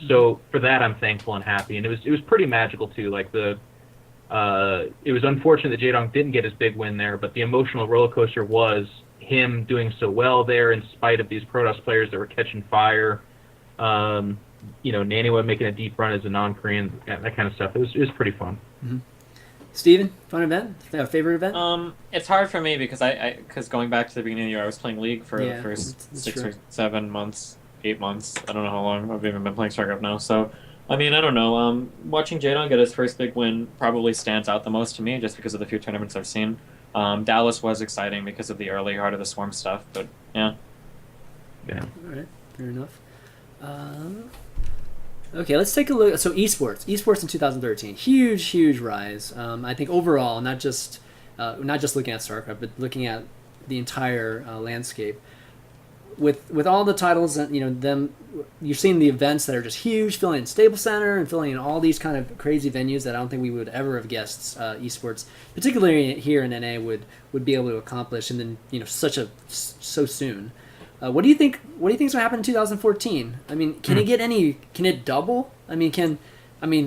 [SPEAKER 2] So for that, I'm thankful and happy, and it was pretty magical too. Like it was unfortunate that Jaedong didn't get his big win there, but the emotional roller coaster was him doing so well there in spite of these Protoss players that were catching fire. Naniwa making a deep run as a non-Korean, that kind of stuff. It was pretty fun.
[SPEAKER 1] Mm-hmm. Steven, fun event? Favorite event?
[SPEAKER 3] It's hard for me because going back to the beginning of the year, I was playing League for the first 6 or 7 months, 8 months. I don't know how long I've even been playing StarCraft now. So, I mean, I don't know. Watching Jaedong get his first big win probably stands out the most to me, just because of the few tournaments I've seen. Dallas was exciting because of the early Heart of the Swarm stuff, but yeah.
[SPEAKER 1] All right, fair enough. Okay, let's take a look. So esports in 2013, huge rise. I think overall, not just looking at StarCraft, but looking at the entire landscape. With all the titles, you're seeing the events that are just huge, filling in Staples Center and filling in all these kind of crazy venues that I don't think we would ever have guessed esports, particularly here in NA, would be able to accomplish, and then so soon. What do you think? What do you think is going to happen in 2014? I mean, can it double? I mean,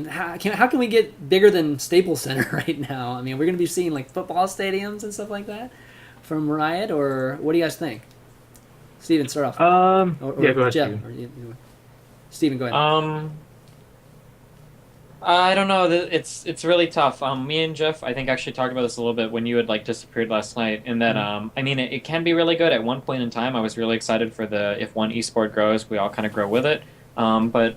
[SPEAKER 1] how can we get bigger than Staples Center right now? I mean, we're going to be seeing like football stadiums and stuff like that from Riot, or what do you guys think? Steven, start off.
[SPEAKER 2] Go ahead,
[SPEAKER 1] Jeff. Steven, go ahead.
[SPEAKER 3] I don't know. It's really tough. Me and Jeff, I think, actually talked about this a little bit when you had disappeared last night. In that, I mean, it can be really good. At one point in time, I was really excited for if one esport grows, we all kind of grow with it. But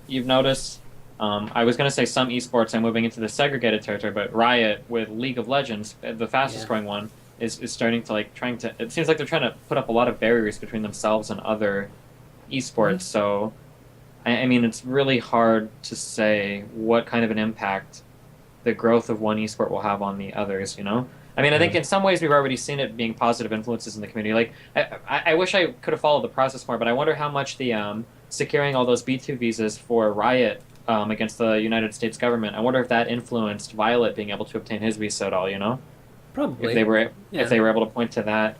[SPEAKER 3] you've noticed, I was going to say some esports are moving into the segregated territory, but Riot with League of Legends, the fastest growing one, is starting to it seems like they're trying to put up a lot of barriers between themselves and other esports. So I mean, it's really hard to say what kind of an impact the growth of one esport will have on the others, I mean, I think in some ways we've already seen it being positive influences in the community. I wish I could have followed the process more, but I wonder how much the securing all those B2 visas for Riot against the United States government, I wonder if that influenced Violet being able to obtain his visa at all,
[SPEAKER 1] Probably.
[SPEAKER 3] if they were able to point to that.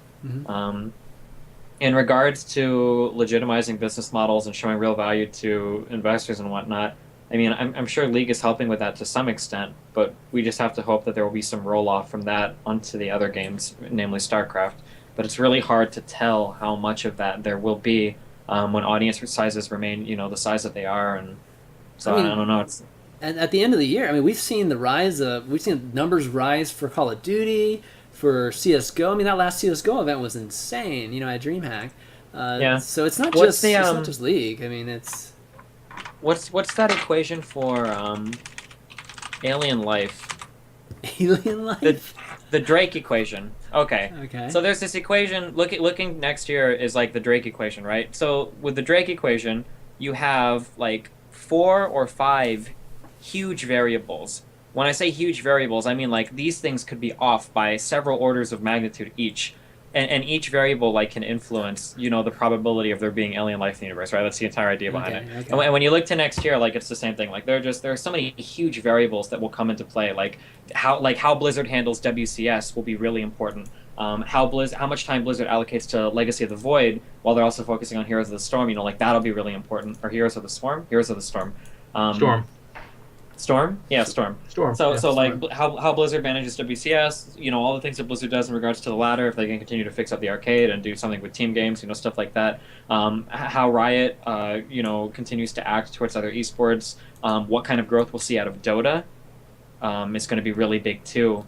[SPEAKER 3] In regards to legitimizing business models and showing real value to investors and whatnot, I mean, I'm sure League is helping with that to some extent, but we just have to hope that there will be some roll-off from that onto the other games, namely StarCraft. But it's really hard to tell how much of that there will be when audience sizes remain, the size that they are. And so I don't know.
[SPEAKER 1] And at the end of the year, I mean, we've seen numbers rise for Call of Duty, for CS:GO. I mean, that last CS:GO event was insane. At DreamHack. So it's not just League. I mean, it's
[SPEAKER 3] what's that equation for alien life?
[SPEAKER 1] Alien life.
[SPEAKER 3] The Drake equation. Okay. So there's this equation. Looking next year is like the Drake equation, right? So with the Drake equation, you have like 4 or 5 huge variables. When I say huge variables, I mean like these things could be off by several orders of magnitude each, and each variable like can influence the probability of there being alien life in the universe, right? That's the entire idea behind it. Okay. And when you look to next year, like it's the same thing. Like there are so many huge variables that will come into play. Like how Blizzard handles WCS will be really important. How much time Blizzard allocates to Legacy of the Void while they're also focusing on Heroes of the Storm, like that'll be really important. Or Heroes of the Storm.
[SPEAKER 2] Storm.
[SPEAKER 3] Storm? Yeah, Storm.
[SPEAKER 2] Storm.
[SPEAKER 3] So
[SPEAKER 2] Storm.
[SPEAKER 3] like how Blizzard manages WCS, all the things that Blizzard does in regards to the latter, if they can continue to fix up the arcade and do something with team games, stuff like that. How Riot, continues to act towards other esports. What kind of growth we'll see out of Dota is going to be really big too,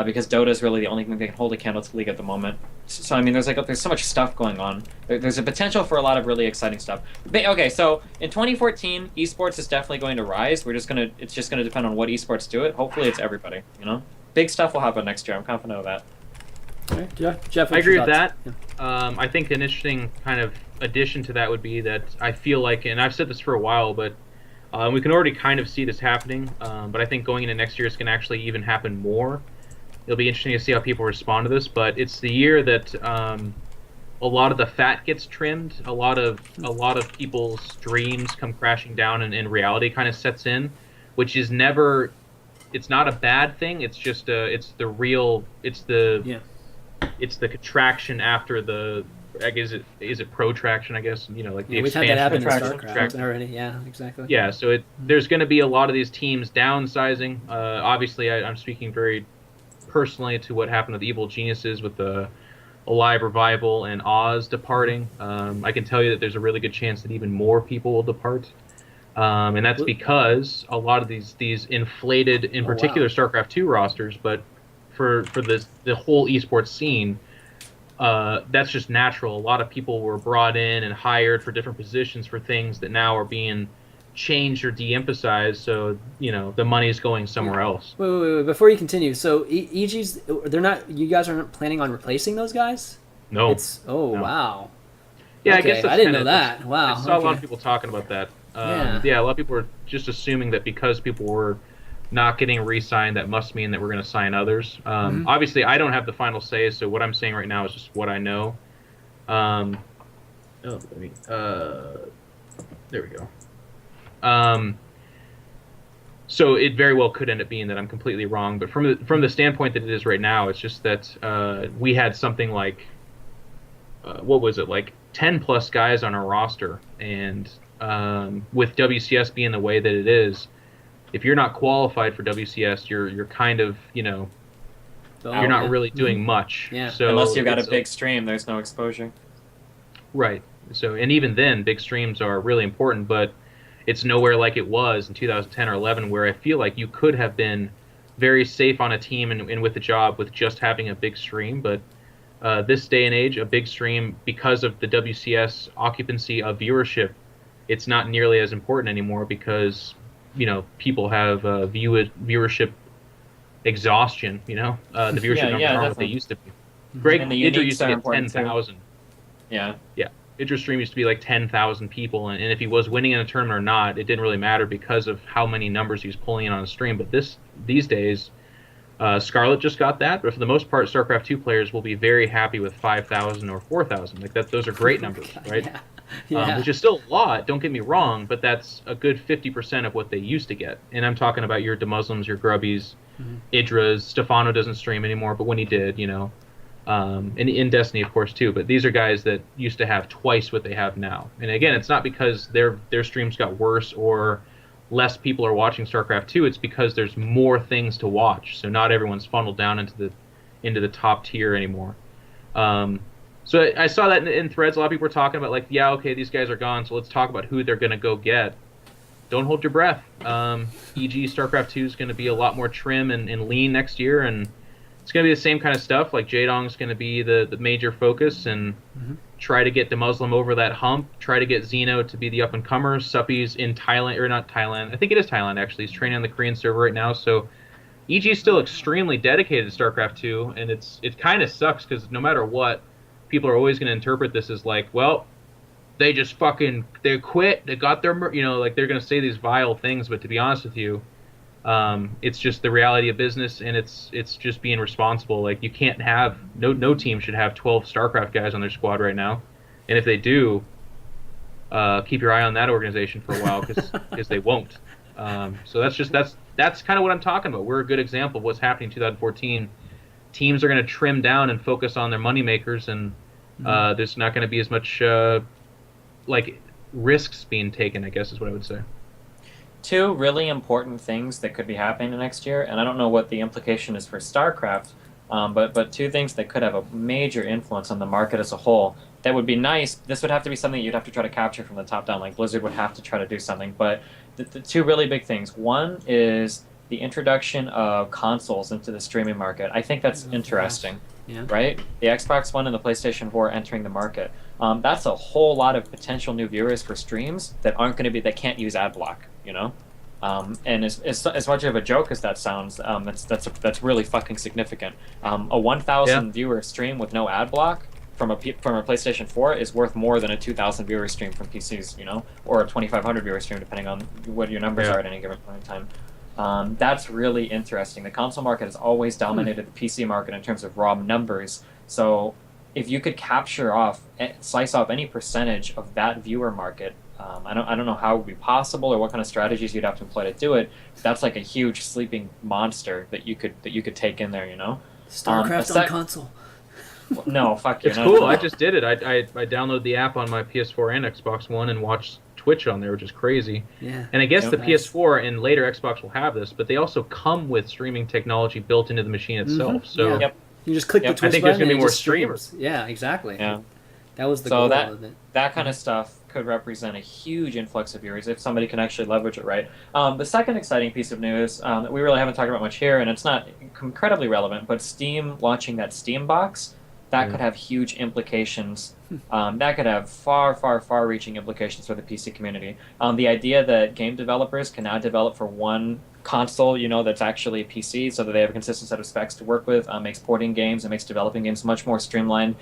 [SPEAKER 3] because Dota is really the only thing that can hold a candle to League at the moment. So I mean, there's so much stuff going on. There's a potential for a lot of really exciting stuff. Okay, so in 2014, esports is definitely going to rise. It's just gonna depend on what esports do it. Hopefully, it's everybody. Big stuff will happen next year. I'm confident of that.
[SPEAKER 1] Okay. Jeff,
[SPEAKER 2] I agree with that. Yeah. I think an interesting kind of addition to that would be that I feel like, and I've said this for a while, but we can already kind of see this happening. But I think going into next year, it's going to actually even happen more. It'll be interesting to see how people respond to this, but it's the year that a lot of the fat gets trimmed. A lot of people's dreams come crashing down, and reality kind of sets in, which is never. It's not a bad thing. It's just it's the contraction after the. I guess is it protraction? I guess like the
[SPEAKER 1] we've had that happen in
[SPEAKER 2] StarCraft
[SPEAKER 1] already. Yeah, exactly.
[SPEAKER 2] Yeah, so there's going to be a lot of these teams downsizing. Obviously, I'm speaking very personally to what happened with Evil Geniuses with the Alive Revival and Oz departing. I can tell you that there's a really good chance that even more people will depart, and that's because a lot of these inflated, in particular StarCraft 2 rosters, but for the whole esports scene, that's just natural. A lot of people were brought in and hired for different positions for things that now are being changed or de-emphasized, so the money's going somewhere else.
[SPEAKER 1] Wait, before you continue, so EG's, you guys aren't planning on replacing those guys?
[SPEAKER 2] No.
[SPEAKER 1] No. Wow.
[SPEAKER 2] Yeah,
[SPEAKER 1] okay,
[SPEAKER 2] I guess that's
[SPEAKER 1] I didn't know that. Wow.
[SPEAKER 2] I saw a lot of people talking about that. A lot of people were just assuming that because people were not getting re-signed, that must mean that we're going to sign others. Obviously, I don't have the final say, so what I'm saying right now is just what I know. There we go. So it very well could end up being that I'm completely wrong, but from the standpoint that it is right now, it's just that we had something like what was it, like 10 plus guys on our roster, and with WCS being the way that it is, if you're not qualified for WCS, you're kind of you're not really doing much.
[SPEAKER 1] Yeah.
[SPEAKER 3] So unless you've got a big stream, there's no exposure.
[SPEAKER 2] Right. So, and even then, big streams are really important, but it's nowhere like it was in 2010 or 11, where I feel like you could have been very safe on a team and with a job with just having a big stream. But this day and age, a big stream, because of the WCS occupancy of viewership, it's not nearly as important anymore because people have viewership exhaustion. The viewership numbers aren't what they used to be. Greg Idra used to get 10,000.
[SPEAKER 3] Yeah.
[SPEAKER 2] Idra's stream used to be like 10,000 people, and if he was winning in a tournament or not, it didn't really matter because of how many numbers he was pulling in on a stream. But these days, Scarlett just got that, but for the most part, StarCraft 2 players will be very happy with 5,000 or 4,000. Like that, those are great numbers, right?
[SPEAKER 1] Yeah. Yeah.
[SPEAKER 2] which is still a lot, don't get me wrong, but that's a good 50% of what they used to get. And I'm talking about your DeMuslims, your Grubbies, Idras. Stefano doesn't stream anymore, but when he did, and in Destiny, of course, too. But these are guys that used to have twice what they have now. And again, it's not because their streams got worse or less people are watching StarCraft 2. It's because there's more things to watch. So not everyone's funneled down into the top tier anymore. So I saw that in threads. A lot of people were talking about, like, yeah, okay, these guys are gone, so let's talk about who they're going to go get. Don't hold your breath. EG StarCraft 2 is going to be a lot more trim and lean next year, and it's going to be the same kind of stuff. Like, Jaedong's going to be the major focus, and try to get the Muslim over that hump. Try to get Xeno to be the up-and-comer. Suppy's in Thailand, or not Thailand. I think it is Thailand, actually. He's training on the Korean server right now, so EG is still extremely dedicated to StarCraft 2, and it kind of sucks because no matter what, people are always going to interpret this as like, well, they just they quit, they got their, like they're going to say these vile things, but to be honest with you, it's just the reality of business, and it's just being responsible. Like, you can't have, no team should have 12 StarCraft guys on their squad right now, and if they do, keep your eye on that organization for a while, because they won't. So that's kind of what I'm talking about. We're a good example of what's happening in 2014. Teams are going to trim down and focus on their moneymakers, and there's not going to be as much risks being taken, I guess is what I would say.
[SPEAKER 3] Two really important things that could be happening next year, and I don't know what the implication is for StarCraft, but two things that could have a major influence on the market as a whole. That would be nice. This would have to be something you'd have to try to capture from the top down. Like, Blizzard would have to try to do something. But the two really big things. One is the introduction of consoles into the streaming market. I think that's interesting, right? The Xbox One and the PlayStation 4 entering the market. That's a whole lot of potential new viewers for streams that that can't use ad block, and as much of a joke as that sounds, that's really fucking significant. A 1,000 viewer stream with no ad block from a PlayStation 4 is worth more than a 2,000 viewer stream from PCs, or a 2,500 viewer stream, depending on what your numbers are at any given point in time. That's really interesting. The console market has always dominated the PC market in terms of raw numbers. So if you could slice off any percentage of that viewer market, I don't know how it would be possible or what kind of strategies you'd have to employ to do it. That's like a huge sleeping monster that you could take in there.
[SPEAKER 1] StarCraft on console.
[SPEAKER 3] No, fuck you.
[SPEAKER 2] It's cool. I just did it. I downloaded the app on my PS4 and Xbox One and watched Twitch on there, which is crazy.
[SPEAKER 1] Yeah.
[SPEAKER 2] And I guess the PS4 and later Xbox will have this, but they also come with streaming technology built into the machine itself. So
[SPEAKER 1] you just click the Twitch button.
[SPEAKER 2] I think there's going to be more
[SPEAKER 1] streamers.
[SPEAKER 2] streamers.
[SPEAKER 1] Yeah, exactly.
[SPEAKER 3] Yeah.
[SPEAKER 1] That was the goal of it.
[SPEAKER 3] That kind of stuff could represent a huge influx of viewers if somebody can actually leverage it right. The second exciting piece of news that we really haven't talked about much here, and it's not incredibly relevant, but Steam launching that Steam box, that could have huge implications. That could have far, far, far-reaching implications for the PC community. The idea that game developers can now develop for one console, that's actually a PC, so that they have a consistent set of specs to work with, makes porting games and makes developing games much more streamlined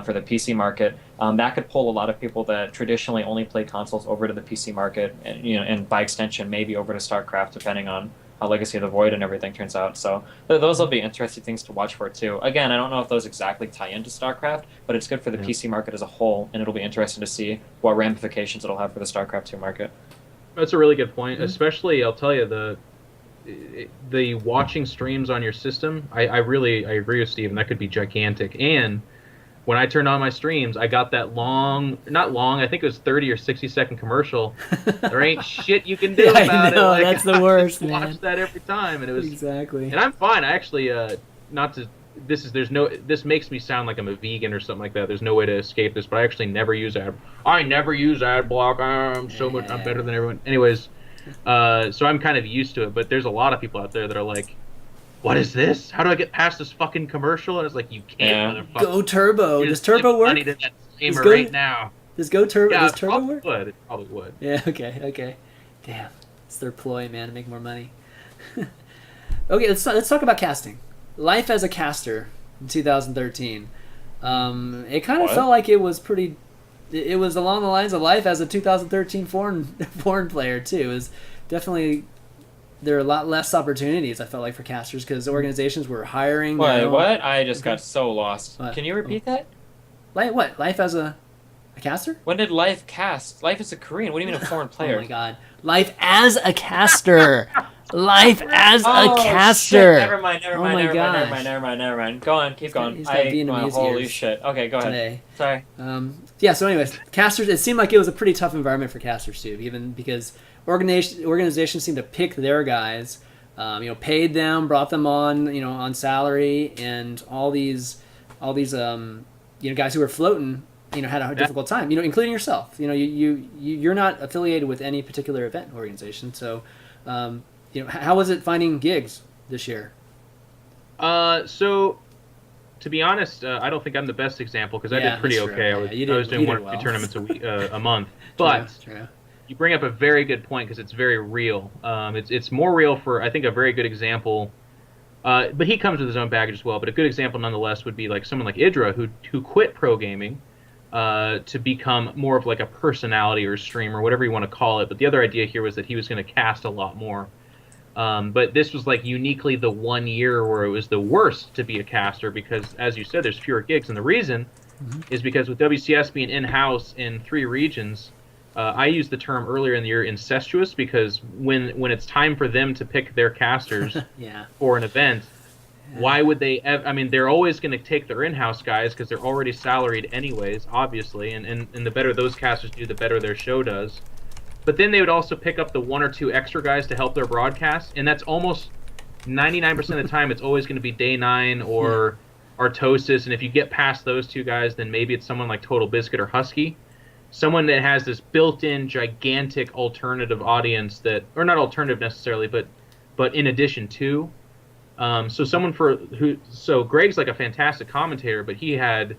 [SPEAKER 3] for the PC market. That could pull a lot of people that traditionally only play consoles over to the PC market, and by extension, maybe over to StarCraft, depending on how Legacy of the Void and everything turns out. So those will be interesting things to watch for, too. Again, I don't know if those exactly tie into StarCraft, but it's good for the PC market as a whole, and it'll be interesting to see what ramifications it'll have for the StarCraft 2 market.
[SPEAKER 2] That's a really good point. Especially, I'll tell you, the watching streams on your system, I agree with Steven, that could be gigantic. And when I turned on my streams, I got that not long, I think it was 30 or 60-second commercial. There ain't shit you can do about it. Like,
[SPEAKER 1] that's the worst, man.
[SPEAKER 2] Watch that every time, and it was
[SPEAKER 1] exactly.
[SPEAKER 2] And I'm fine. I actually this makes me sound like I'm a vegan or something like that. There's no way to escape this, but I actually never use ad block. I'm better than everyone. Anyways, so I'm kind of used to it, but there's a lot of people out there that are like, what is this? How do I get past this fucking commercial? And it's like, you can't, motherfucker.
[SPEAKER 1] Go Turbo. Does Turbo work?
[SPEAKER 2] Money to that streamer right now.
[SPEAKER 1] Does Turbo
[SPEAKER 2] work? It probably would.
[SPEAKER 1] Yeah, okay. Damn. It's their ploy, man, to make more money. Okay, let's talk about casting. Life as a caster in 2013. It kind of felt like it was pretty... It was along the lines of life as a 2013 foreign player, too. It was definitely... There are a lot less opportunities, I felt like, for casters because organizations were hiring.
[SPEAKER 3] What? I just got so lost.
[SPEAKER 1] What?
[SPEAKER 3] Can you repeat that?
[SPEAKER 1] Life as a A caster?
[SPEAKER 3] When did Life cast? Life is a Korean. What do you mean a foreign player?
[SPEAKER 1] Oh my god. Life as a caster. Life as
[SPEAKER 3] Oh,
[SPEAKER 1] a caster.
[SPEAKER 3] Shit. Never mind.
[SPEAKER 1] Oh my gosh.
[SPEAKER 3] Never mind. Go on. Keep going.
[SPEAKER 1] He's got Vietnamese
[SPEAKER 3] Holy
[SPEAKER 1] ears
[SPEAKER 3] shit. Okay, go ahead.
[SPEAKER 1] today.
[SPEAKER 3] Sorry.
[SPEAKER 1] Yeah, so anyways, casters, it seemed like it was a pretty tough environment for casters too, even because organizations seemed to pick their guys, paid them, brought them on, on salary, and all these guys who were floating, had a difficult time, including yourself. You're not affiliated with any particular event organization, so how was it finding gigs this year?
[SPEAKER 2] So to be honest, I don't think I'm the best example because I did pretty okay. I was doing 1 or 2 tournaments a month. But
[SPEAKER 1] True.
[SPEAKER 2] You bring up a very good point because it's very real. It's more real for, I think, a very good example. But he comes with his own baggage as well. But a good example nonetheless would be like someone like Idra who quit pro gaming to become more of like a personality or streamer, whatever you want to call it. But the other idea here was that he was going to cast a lot more. But this was like uniquely the 1 year where it was the worst to be a caster because, as you said, there's fewer gigs. And the reason is because with WCS being in-house in 3 regions, I used the term earlier in the year incestuous because when it's time for them to pick their casters for an event, why would they? They're always going to take their in-house guys because they're already salaried anyways, obviously. And the better those casters do, the better their show does. But then they would also pick up the 1 or 2 extra guys to help their broadcast, and that's almost 99% of the time. It's always going to be Day 9 or Artosis, and if you get past those 2 guys, then maybe it's someone like Total Biscuit or Husky, someone that has this built-in gigantic alternative audience or not alternative necessarily, but in addition to. So Greg's like a fantastic commentator, but he had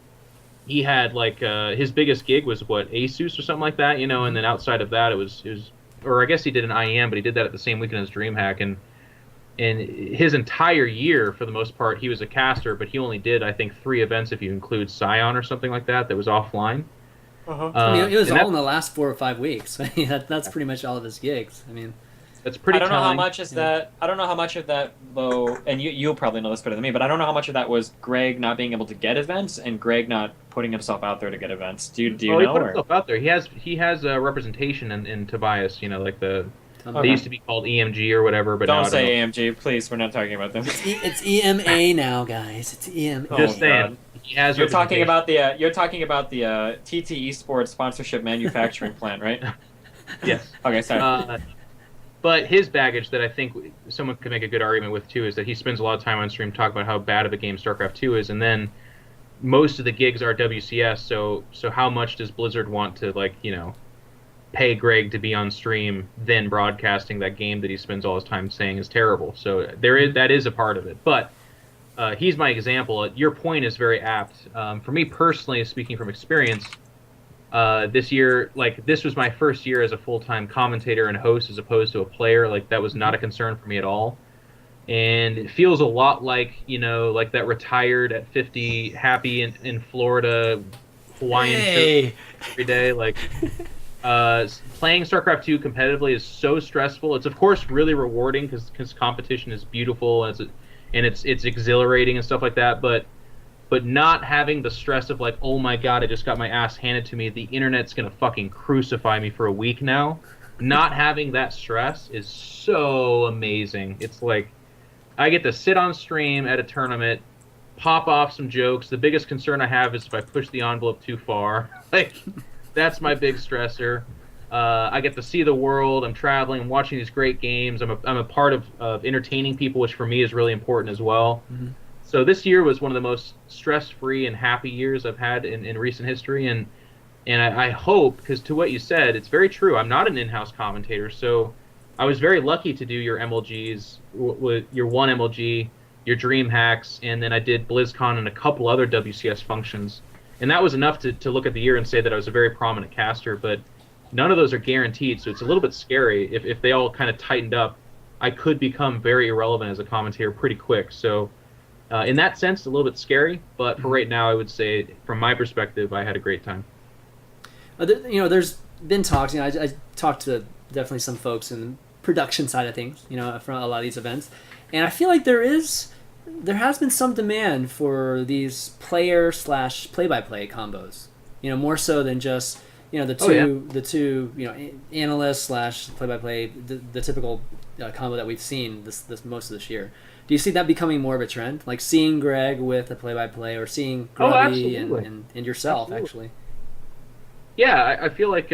[SPEAKER 2] like his biggest gig was Asus or something like that, and then outside of that it was or I guess he did an IEM, but he did that at the same weekend as DreamHack, and his entire year for the most part he was a caster, but he only did I think 3 events if you include Scion or something like that was offline.
[SPEAKER 1] It was all in the last 4 or 5 weeks. That's pretty much all of his gigs.
[SPEAKER 2] That's pretty.
[SPEAKER 3] I don't know how much is that. I don't know how much of that though, and you'll probably know this better than me. But I don't know how much of that was Greg not being able to get events and Greg not putting himself out there to get events. Do you know?
[SPEAKER 2] He put himself out there. He has representation in Tobias. Like they used to be called EMG or whatever. But
[SPEAKER 3] don't say EMG, please. We're not talking about them.
[SPEAKER 1] It's EMA now, guys. It's EMA.
[SPEAKER 2] Just saying.
[SPEAKER 3] You're talking about the TT Esports sponsorship manufacturing plant, right?
[SPEAKER 2] Yes.
[SPEAKER 3] Okay, sorry.
[SPEAKER 2] But his baggage that I think someone could make a good argument with too is that he spends a lot of time on stream talking about how bad of a game StarCraft 2 is, and then most of the gigs are WCS. So how much does Blizzard want to pay Greg to be on stream, then broadcasting that game that he spends all his time saying is terrible? So that is a part of it. But he's my example. Your point is very apt. For me personally, speaking from experience. This year, this was my first year as a full-time commentator and host as opposed to a player. That was not a concern for me at all. And it feels a lot like that retired at 50, happy in Florida, Hawaiian trip every day. Playing StarCraft 2 competitively is so stressful. It's, of course, really rewarding because competition is beautiful and it's exhilarating and stuff like that, but not having the stress of oh my god, I just got my ass handed to me, the internet's gonna fucking crucify me for a week now. Not having that stress is so amazing. It's I get to sit on stream at a tournament, pop off some jokes. The biggest concern I have is if I push the envelope too far. That's my big stressor. I get to see the world. I'm traveling. I'm watching these great games. I'm a part of entertaining people, which for me is really important as well. Mm-hmm. So this year was one of the most stress-free and happy years I've had in recent history, and I hope, because to what you said, it's very true. I'm not an in-house commentator, so I was very lucky to do your MLGs, your one MLG, your DreamHacks, and then I did BlizzCon and a couple other WCS functions, and that was enough to look at the year and say that I was a very prominent caster, but none of those are guaranteed, so it's a little bit scary. If they all kind of tightened up, I could become very irrelevant as a commentator pretty quick, so... in that sense, a little bit scary, but for right now, I would say, from my perspective, I had a great time.
[SPEAKER 1] There's been talks. I talked to definitely some folks in the production side of things. For a lot of these events, and I feel like there has been some demand for these player/play-by-play combos. more so than just the two analysts / play-by-play, the typical combo that we've seen this most of this year. Do you see that becoming more of a trend, like seeing Greg with a play-by-play, or seeing Grubby and yourself actually?
[SPEAKER 2] Yeah, I feel like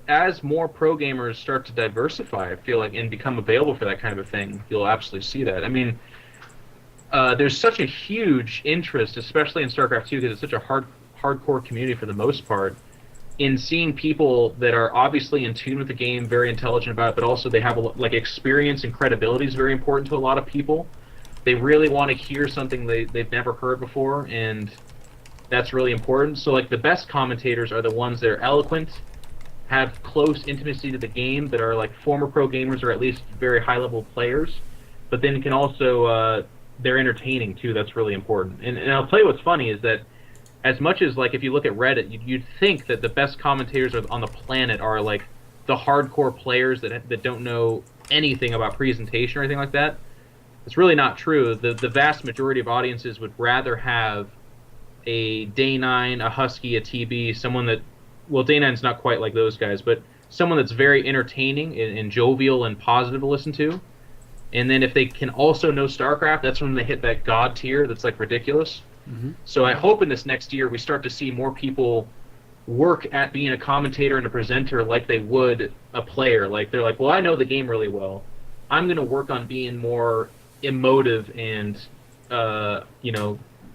[SPEAKER 2] as more pro gamers start to diversify, I feel like, and become available for that kind of a thing, you'll absolutely see that. I mean, there's such a huge interest, especially in StarCraft 2, because it's such a hardcore community for the most part, in seeing people that are obviously in tune with the game, very intelligent about it, but also they have experience and credibility is very important to a lot of people. They really want to hear something they've never heard before, and that's really important. So like the best commentators are the ones that are eloquent, have close intimacy to the game, that are like former pro gamers or at least very high level players, but then can also they're entertaining too. That's really important. And I'll tell you what's funny is that as much as like if you look at Reddit, you'd think that the best commentators on the planet are like the hardcore players that don't know anything about presentation or anything like that. It's really not true. The vast majority of audiences would rather have a Day 9, a Husky, a TB, someone that, well, Day 9's not quite like those guys, but someone that's very entertaining and jovial and positive to listen to. And then if they can also know StarCraft, that's when they hit that god tier that's like ridiculous.
[SPEAKER 1] Mm-hmm.
[SPEAKER 2] So I hope in this next year we start to see more people work at being a commentator and a presenter like they would a player. Like they're like, well, I know the game really well. I'm going to work on being more emotive and,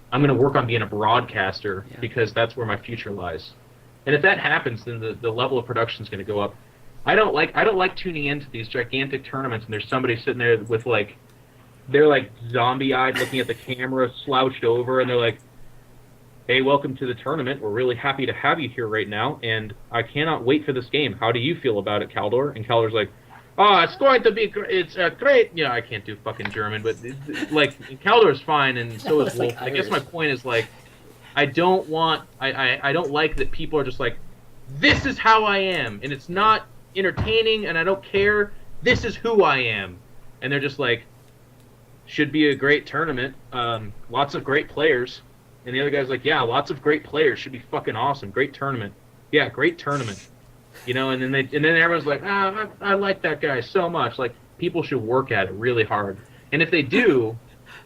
[SPEAKER 2] I'm going to work on being a broadcaster because that's where my future lies. And if that happens, then the level of production is going to go up. I don't like tuning into these gigantic tournaments and there's somebody sitting there with they're like zombie-eyed looking at the camera, slouched over, and they're like, hey, welcome to the tournament. We're really happy to have you here right now, and I cannot wait for this game. How do you feel about it, Kaldor? And Kaldor's like, oh, it's going to be great. Yeah, I can't do fucking German, but like Kaldor's fine, and so is Wolf. I guess my point is like, I don't like that people are just like, this is how I am, and it's not entertaining, and I don't care. This is who I am, and they're just like, should be a great tournament. Lots of great players, and the other guy's like, yeah, lots of great players. Should be fucking awesome. Great tournament. Yeah, great tournament. And then everyone's like, I like that guy so much. Like, people should work at it really hard, and if they do,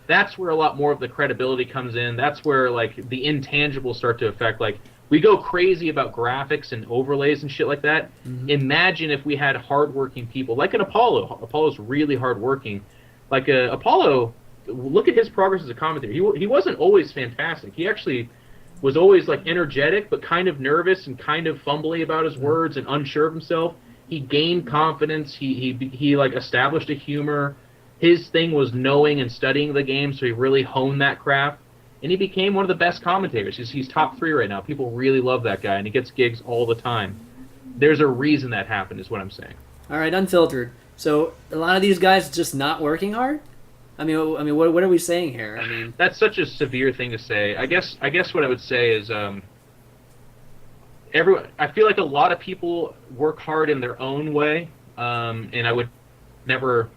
[SPEAKER 2] that's where a lot more of the credibility comes in. That's where like the intangibles start to affect. Like, we go crazy about graphics and overlays and shit like that. Mm-hmm. Imagine if we had hardworking people like an Apollo. Apollo's really hardworking. Like Apollo, look at his progress as a commentator. He wasn't always fantastic. He actually was always like energetic, but kind of nervous and kind of fumbly about his words and unsure of himself. He gained confidence. He like established a humor. His thing was knowing and studying the game, so he really honed that craft. And he became one of the best commentators. He's top 3 right now. People really love that guy, and he gets gigs all the time. There's a reason that happened, is what I'm saying.
[SPEAKER 1] All right, Unfiltered. So a lot of these guys just not working hard? I mean, what are we saying here? I mean,
[SPEAKER 2] that's such a severe thing to say. I guess what I would say is, I feel like a lot of people work hard in their own way, and I would never.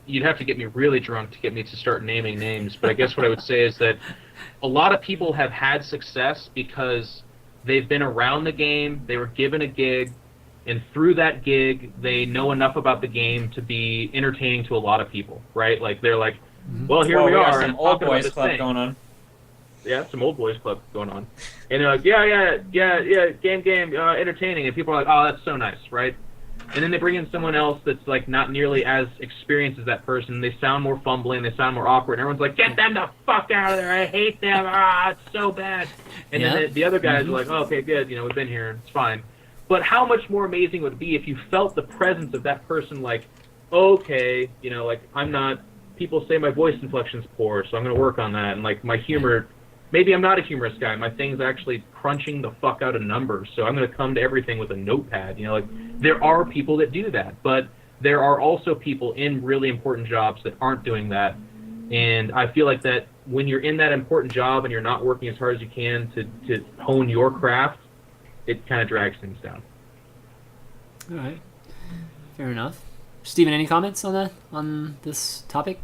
[SPEAKER 2] You'd have to get me really drunk to get me to start naming names. But I guess what I would say is that a lot of people have had success because they've been around the game. They were given a gig. And through that gig, they know enough about the game to be entertaining to a lot of people, right? Like, they're like, well, here we are.
[SPEAKER 3] Some old boys club going on.
[SPEAKER 2] Yeah, some old boys club going on. And they're like, yeah, game, entertaining. And people are like, oh, that's so nice, right? And then they bring in someone else that's like not nearly as experienced as that person. They sound more fumbling. They sound more awkward. And everyone's like, get them the fuck out of there. I hate them. It's so bad. And then the other guys are like, oh, okay, good. We've been here. It's fine. But how much more amazing would it be if you felt the presence of that person, like, okay, like, I'm not, people say my voice inflection's poor, so I'm going to work on that. And, like, my humor, maybe I'm not a humorous guy. My thing's actually crunching the fuck out of numbers, so I'm going to come to everything with a notepad. Like, there are people that do that, but there are also people in really important jobs that aren't doing that. And I feel like that when you're in that important job and you're not working as hard as you can to hone your craft, it kind of drags things down.
[SPEAKER 1] All right. Fair enough. Steven, any comments on this topic?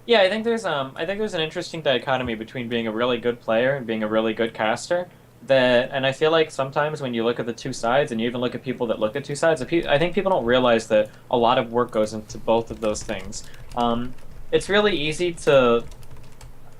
[SPEAKER 3] Yeah, I think there's an interesting dichotomy between being a really good player and being a really good caster. And I feel like sometimes when you look at the two sides, and you even look at people that look at two sides, I think people don't realize that a lot of work goes into both of those things. It's really easy to.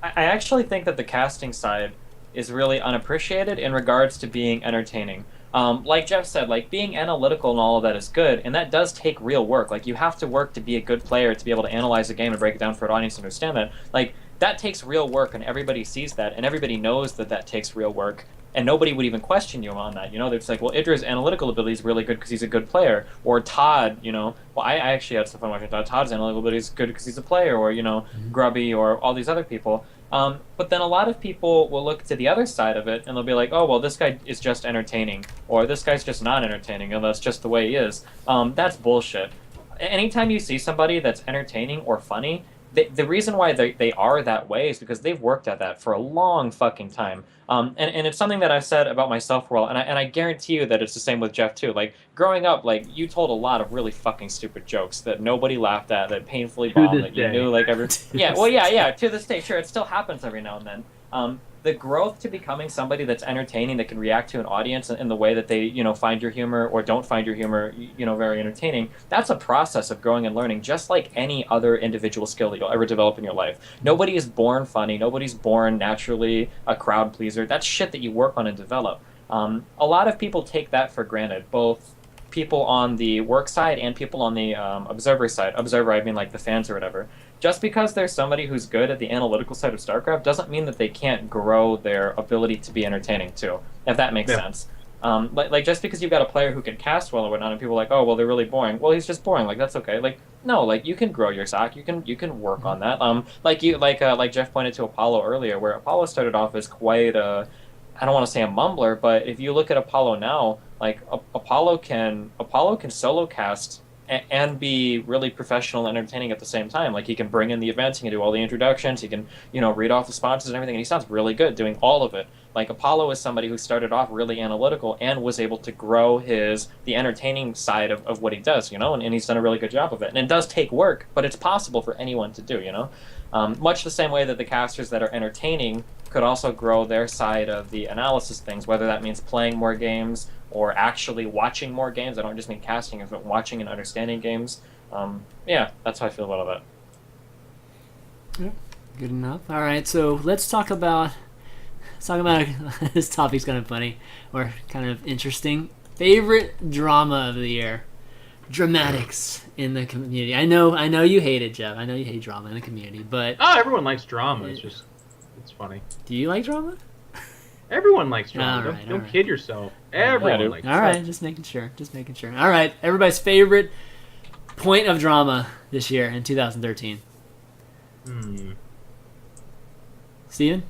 [SPEAKER 3] I actually think that the casting side is really unappreciated in regards to being entertaining. Like Jeff said, like being analytical and all of that is good, and that does take real work. Like you have to work to be a good player, to be able to analyze a game and break it down for an audience to understand that. Like that takes real work, and everybody sees that, and everybody knows that that takes real work, and nobody would even question you on that. You know, they're just like, well, Idra's analytical ability is really good because he's a good player, or Todd, you know, well, I actually had some fun watching Todd. Todd's analytical ability is good because he's a player, or you know, Grubby, or all these other people. But then a lot of people will look to the other side of it and they'll be like, oh, well, this guy is just entertaining, or this guy's just not entertaining, and that's just the way he is. That's bullshit. Anytime you see somebody that's entertaining or funny, the reason why they are that way is because they've worked at that for a long fucking time. And it's something that I've said about myself for a while, and I guarantee you that it's the same with Jeff too. Like growing up, like you told a lot of really fucking stupid jokes that nobody laughed at, that painfully bombed, that you knew like every yeah, to this day, sure, it still happens every now and then. The growth to becoming somebody that's entertaining, that can react to an audience in the way that they, you know, find your humor or don't find your humor, you know, very entertaining. That's a process of growing and learning, just like any other individual skill that you'll ever develop in your life. Nobody is born funny. Nobody's born naturally a crowd pleaser. That's shit that you work on and develop. A lot of people take that for granted, both people on the work side and people on the observer side. Observer, I mean like the fans or whatever. Just because there's somebody who's good at the analytical side of StarCraft doesn't mean that they can't grow their ability to be entertaining too, if that makes sense. Like just because you've got a player who can cast well or whatnot, and people are like, oh, well, they're really boring. Well, he's just boring. Like that's okay. Like no, like you can grow your stock. You can work on that. Like Jeff pointed to Apollo earlier, where Apollo started off as quite a, I don't want to say a mumbler, but if you look at Apollo now, like Apollo can solo cast and be really professional and entertaining at the same time. Like he can bring in the events, he can do all the introductions, he can, you know, read off the sponsors and everything, and he sounds really good doing all of it. Like Apollo is somebody who started off really analytical and was able to grow the entertaining side of what he does, you know, and he's done a really good job of it. And it does take work, but it's possible for anyone to do, you know. Much the same way that the casters that are entertaining could also grow their side of the analysis things, whether that means playing more games or actually watching more games. I don't just mean casting, but watching and understanding games. Yeah, that's how I feel about all that.
[SPEAKER 1] Yep, good enough. All right, so let's talk about this topic's kind of funny or kind of interesting. Favorite drama of the year. Dramatics in the community. I know you hate it, Jeff. I know you hate drama in the community, but
[SPEAKER 2] everyone likes drama. It's funny.
[SPEAKER 1] Do you like drama?
[SPEAKER 2] Everyone likes drama.
[SPEAKER 1] Right,
[SPEAKER 2] don't kid yourself. Everyone likes drama.
[SPEAKER 1] All right, just making sure. All right, everybody's favorite point of drama this year in 2013. Steven?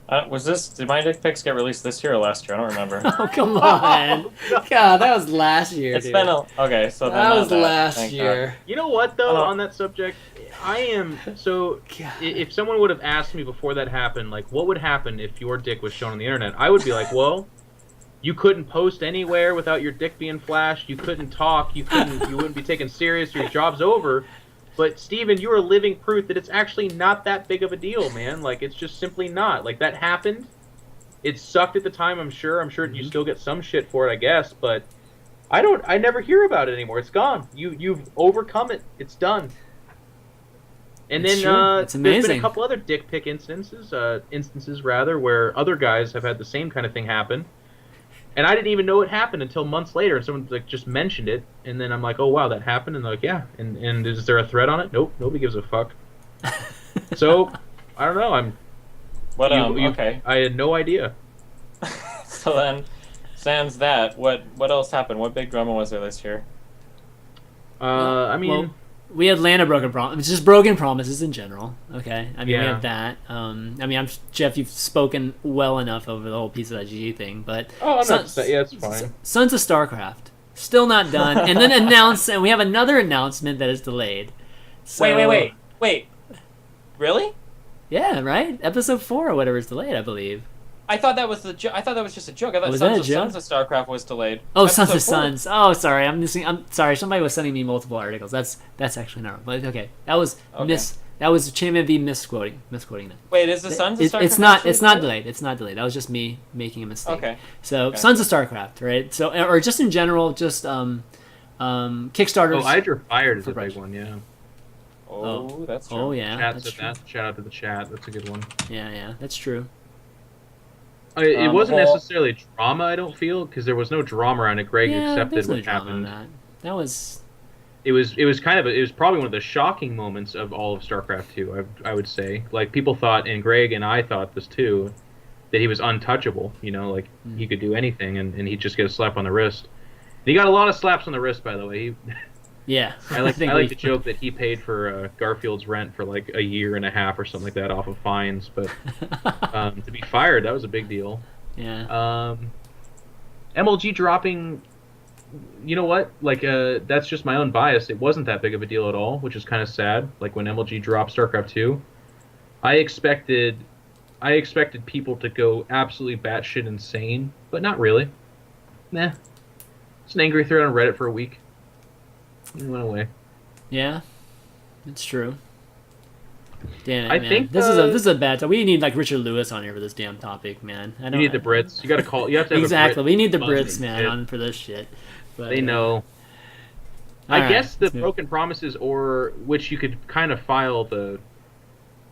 [SPEAKER 3] Did my dick pics get released this year or last year? I don't remember.
[SPEAKER 1] Oh, come on. God, that was last year, dude.
[SPEAKER 3] Okay, so
[SPEAKER 1] that was last year.
[SPEAKER 2] You know what, though, on that subject? If someone would have asked me before that happened, like, what would happen if your dick was shown on the internet? I would be like, well, you couldn't post anywhere without your dick being flashed. You couldn't talk. You wouldn't be taken serious. Your job's over. But, Steven, you are living proof that it's actually not that big of a deal, man. Like, it's just simply not. Like, that happened. It sucked at the time, I'm sure. I'm sure you still get some shit for it, I guess. But I never hear about it anymore. It's gone. You've overcome it. It's done. And
[SPEAKER 1] it's
[SPEAKER 2] then
[SPEAKER 1] it's
[SPEAKER 2] there's been a couple other dick pic instances, where other guys have had the same kind of thing happen. And I didn't even know it happened until months later, and someone like just mentioned it, and then I'm like, oh wow, that happened, and they're like, yeah, and is there a thread on it? Nope, nobody gives a fuck. So I don't know.
[SPEAKER 3] Okay.
[SPEAKER 2] I had no idea.
[SPEAKER 3] So then, sans that, what else happened? What big drama was there this year?
[SPEAKER 1] We had Lana broken promises. It's just broken promises in general. Okay, we have that. Jeff, you've spoken well enough over the whole piece of that GG thing, but
[SPEAKER 2] it's fine.
[SPEAKER 1] Sons of StarCraft still not done, and then and we have another announcement that is delayed. So,
[SPEAKER 3] wait, really?
[SPEAKER 1] Yeah, right. Episode 4 or whatever is delayed, I believe.
[SPEAKER 3] I thought that was I thought that was just a joke. I thought
[SPEAKER 1] Was that a
[SPEAKER 3] Sons of StarCraft was delayed.
[SPEAKER 1] Oh, Sons of
[SPEAKER 3] Episode 4.
[SPEAKER 1] Sons. Oh, sorry. I'm sorry. Somebody was sending me multiple articles. That's actually not. But okay, that was
[SPEAKER 3] Okay.
[SPEAKER 1] That was ChanManV misquoting that.
[SPEAKER 3] Wait, is the Sons of StarCraft?
[SPEAKER 1] It's not.
[SPEAKER 3] actually
[SPEAKER 1] It's not
[SPEAKER 3] delayed?
[SPEAKER 1] delayed. It's not delayed. That was just me making a mistake.
[SPEAKER 3] Okay.
[SPEAKER 1] So
[SPEAKER 3] Gotcha.
[SPEAKER 1] Sons of StarCraft, right? So or just in general, just Kickstarters.
[SPEAKER 2] Oh, Hydra Fired is
[SPEAKER 1] for
[SPEAKER 2] a big
[SPEAKER 1] Brexit.
[SPEAKER 2] one, yeah.
[SPEAKER 3] Oh, that's true.
[SPEAKER 1] Oh yeah,
[SPEAKER 2] Chat
[SPEAKER 1] that's
[SPEAKER 2] said
[SPEAKER 1] true.
[SPEAKER 2] that. Shout out to the chat. That's a good one.
[SPEAKER 1] Yeah, that's true.
[SPEAKER 2] It wasn't
[SPEAKER 3] well-
[SPEAKER 2] necessarily drama, I don't feel, because there was no drama around it. Greg
[SPEAKER 1] Yeah,
[SPEAKER 2] accepted
[SPEAKER 1] there's no
[SPEAKER 2] what
[SPEAKER 1] drama on
[SPEAKER 2] happened.
[SPEAKER 1] that. That was.
[SPEAKER 2] It was probably one of the shocking moments of all of StarCraft 2. I would say, like, people thought, and Greg and I thought this too, that he was untouchable. You know, like he could do anything, and he'd just get a slap on the wrist. And he got a lot of slaps on the wrist, by the way.
[SPEAKER 1] Yeah.
[SPEAKER 2] I like
[SPEAKER 1] think
[SPEAKER 2] I like
[SPEAKER 1] we-
[SPEAKER 2] to joke that he paid for Garfield's rent for like a year and a half or something like that off of fines, but to be fired, that was a big deal.
[SPEAKER 1] Yeah.
[SPEAKER 2] MLG dropping, you know what? Like, that's just my own bias. It wasn't that big of a deal at all, which is kind of sad. Like when MLG dropped StarCraft 2, I expected people to go absolutely batshit insane, but not really. Nah, it's an angry thread on Reddit for a week. It went away.
[SPEAKER 1] Yeah. It's true. Damn it,
[SPEAKER 2] I
[SPEAKER 1] man.
[SPEAKER 2] think,
[SPEAKER 1] this is a bad time. We need like Richard Lewis on here for this damn topic, man. I
[SPEAKER 2] You
[SPEAKER 1] don't
[SPEAKER 2] need the Brits. You got to call. You have to have
[SPEAKER 1] Exactly.
[SPEAKER 2] A Brit
[SPEAKER 1] We need the
[SPEAKER 2] Monday
[SPEAKER 1] Brits, man,
[SPEAKER 2] shit.
[SPEAKER 1] on for this shit. But,
[SPEAKER 2] They know.
[SPEAKER 1] all
[SPEAKER 2] I
[SPEAKER 1] right,
[SPEAKER 2] guess the
[SPEAKER 1] let's move.
[SPEAKER 2] Broken Promises, or which you could kind of file the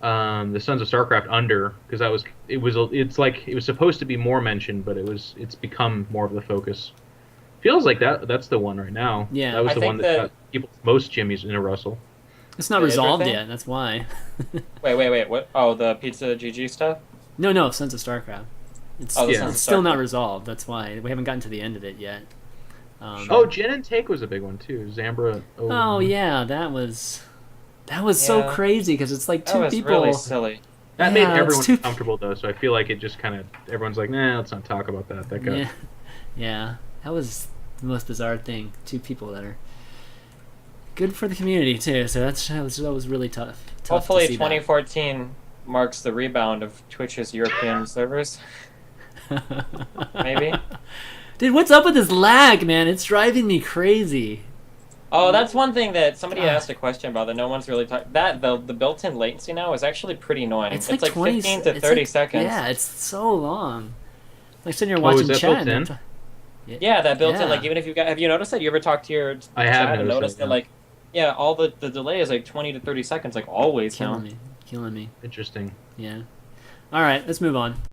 [SPEAKER 2] Sons of StarCraft under, because it's like it was supposed to be more mentioned, but it's become more of the focus. Feels like that's the one right now.
[SPEAKER 1] Yeah.
[SPEAKER 2] that was
[SPEAKER 3] I
[SPEAKER 2] the
[SPEAKER 3] think
[SPEAKER 2] one that
[SPEAKER 3] that-
[SPEAKER 2] got people most jimmies in a Russell.
[SPEAKER 1] It's not
[SPEAKER 3] The
[SPEAKER 1] resolved
[SPEAKER 3] Idra thing?
[SPEAKER 1] yet. That's why.
[SPEAKER 3] Wait. What? Oh, the Pizza GG stuff?
[SPEAKER 1] No, Sons of StarCraft. It's,
[SPEAKER 3] Oh, the
[SPEAKER 2] Yeah.
[SPEAKER 3] Sons of
[SPEAKER 1] it's still not
[SPEAKER 3] StarCraft.
[SPEAKER 1] resolved. That's why we haven't gotten to the end of it yet.
[SPEAKER 2] Oh, Gin and Take was a big one too. Zambra.
[SPEAKER 1] Oh yeah, that was so
[SPEAKER 3] Yeah.
[SPEAKER 1] crazy because it's like
[SPEAKER 3] That
[SPEAKER 1] two
[SPEAKER 3] was
[SPEAKER 1] people.
[SPEAKER 3] really silly.
[SPEAKER 2] That made
[SPEAKER 1] Yeah, it's
[SPEAKER 2] everyone
[SPEAKER 1] too-
[SPEAKER 2] comfortable though, so I feel like it just kind of everyone's like, nah, let's not talk about that. That guy.
[SPEAKER 1] Yeah, that was the most bizarre thing. Two people that are good for the community too. So that was really tough.
[SPEAKER 3] Hopefully,
[SPEAKER 1] to see
[SPEAKER 3] 2014 marks the rebound of Twitch's European servers.
[SPEAKER 1] that.
[SPEAKER 3] Maybe.
[SPEAKER 1] Dude, what's up with this lag, man? It's driving me crazy.
[SPEAKER 3] Oh, that's one thing that somebody
[SPEAKER 1] God.
[SPEAKER 3] asked a question about that no one's really talking. That the built-in latency now is actually pretty annoying. It's like
[SPEAKER 1] 20
[SPEAKER 3] 15 to
[SPEAKER 1] it's
[SPEAKER 3] 30
[SPEAKER 1] like-
[SPEAKER 3] seconds.
[SPEAKER 1] Yeah, it's so long. Like sitting here
[SPEAKER 2] Oh,
[SPEAKER 1] watching
[SPEAKER 2] is that
[SPEAKER 1] chat.
[SPEAKER 2] built in?
[SPEAKER 3] Yeah, that built-in,
[SPEAKER 1] Yeah.
[SPEAKER 3] like, even if have you noticed that? You ever talked to your
[SPEAKER 2] I have
[SPEAKER 3] chat and
[SPEAKER 2] noticed
[SPEAKER 3] noticed
[SPEAKER 2] that,
[SPEAKER 3] that, like, yeah, all the delay is like 20 to 30 seconds, like always now.
[SPEAKER 1] Killing me.
[SPEAKER 2] Interesting.
[SPEAKER 1] Yeah. All right, let's move on.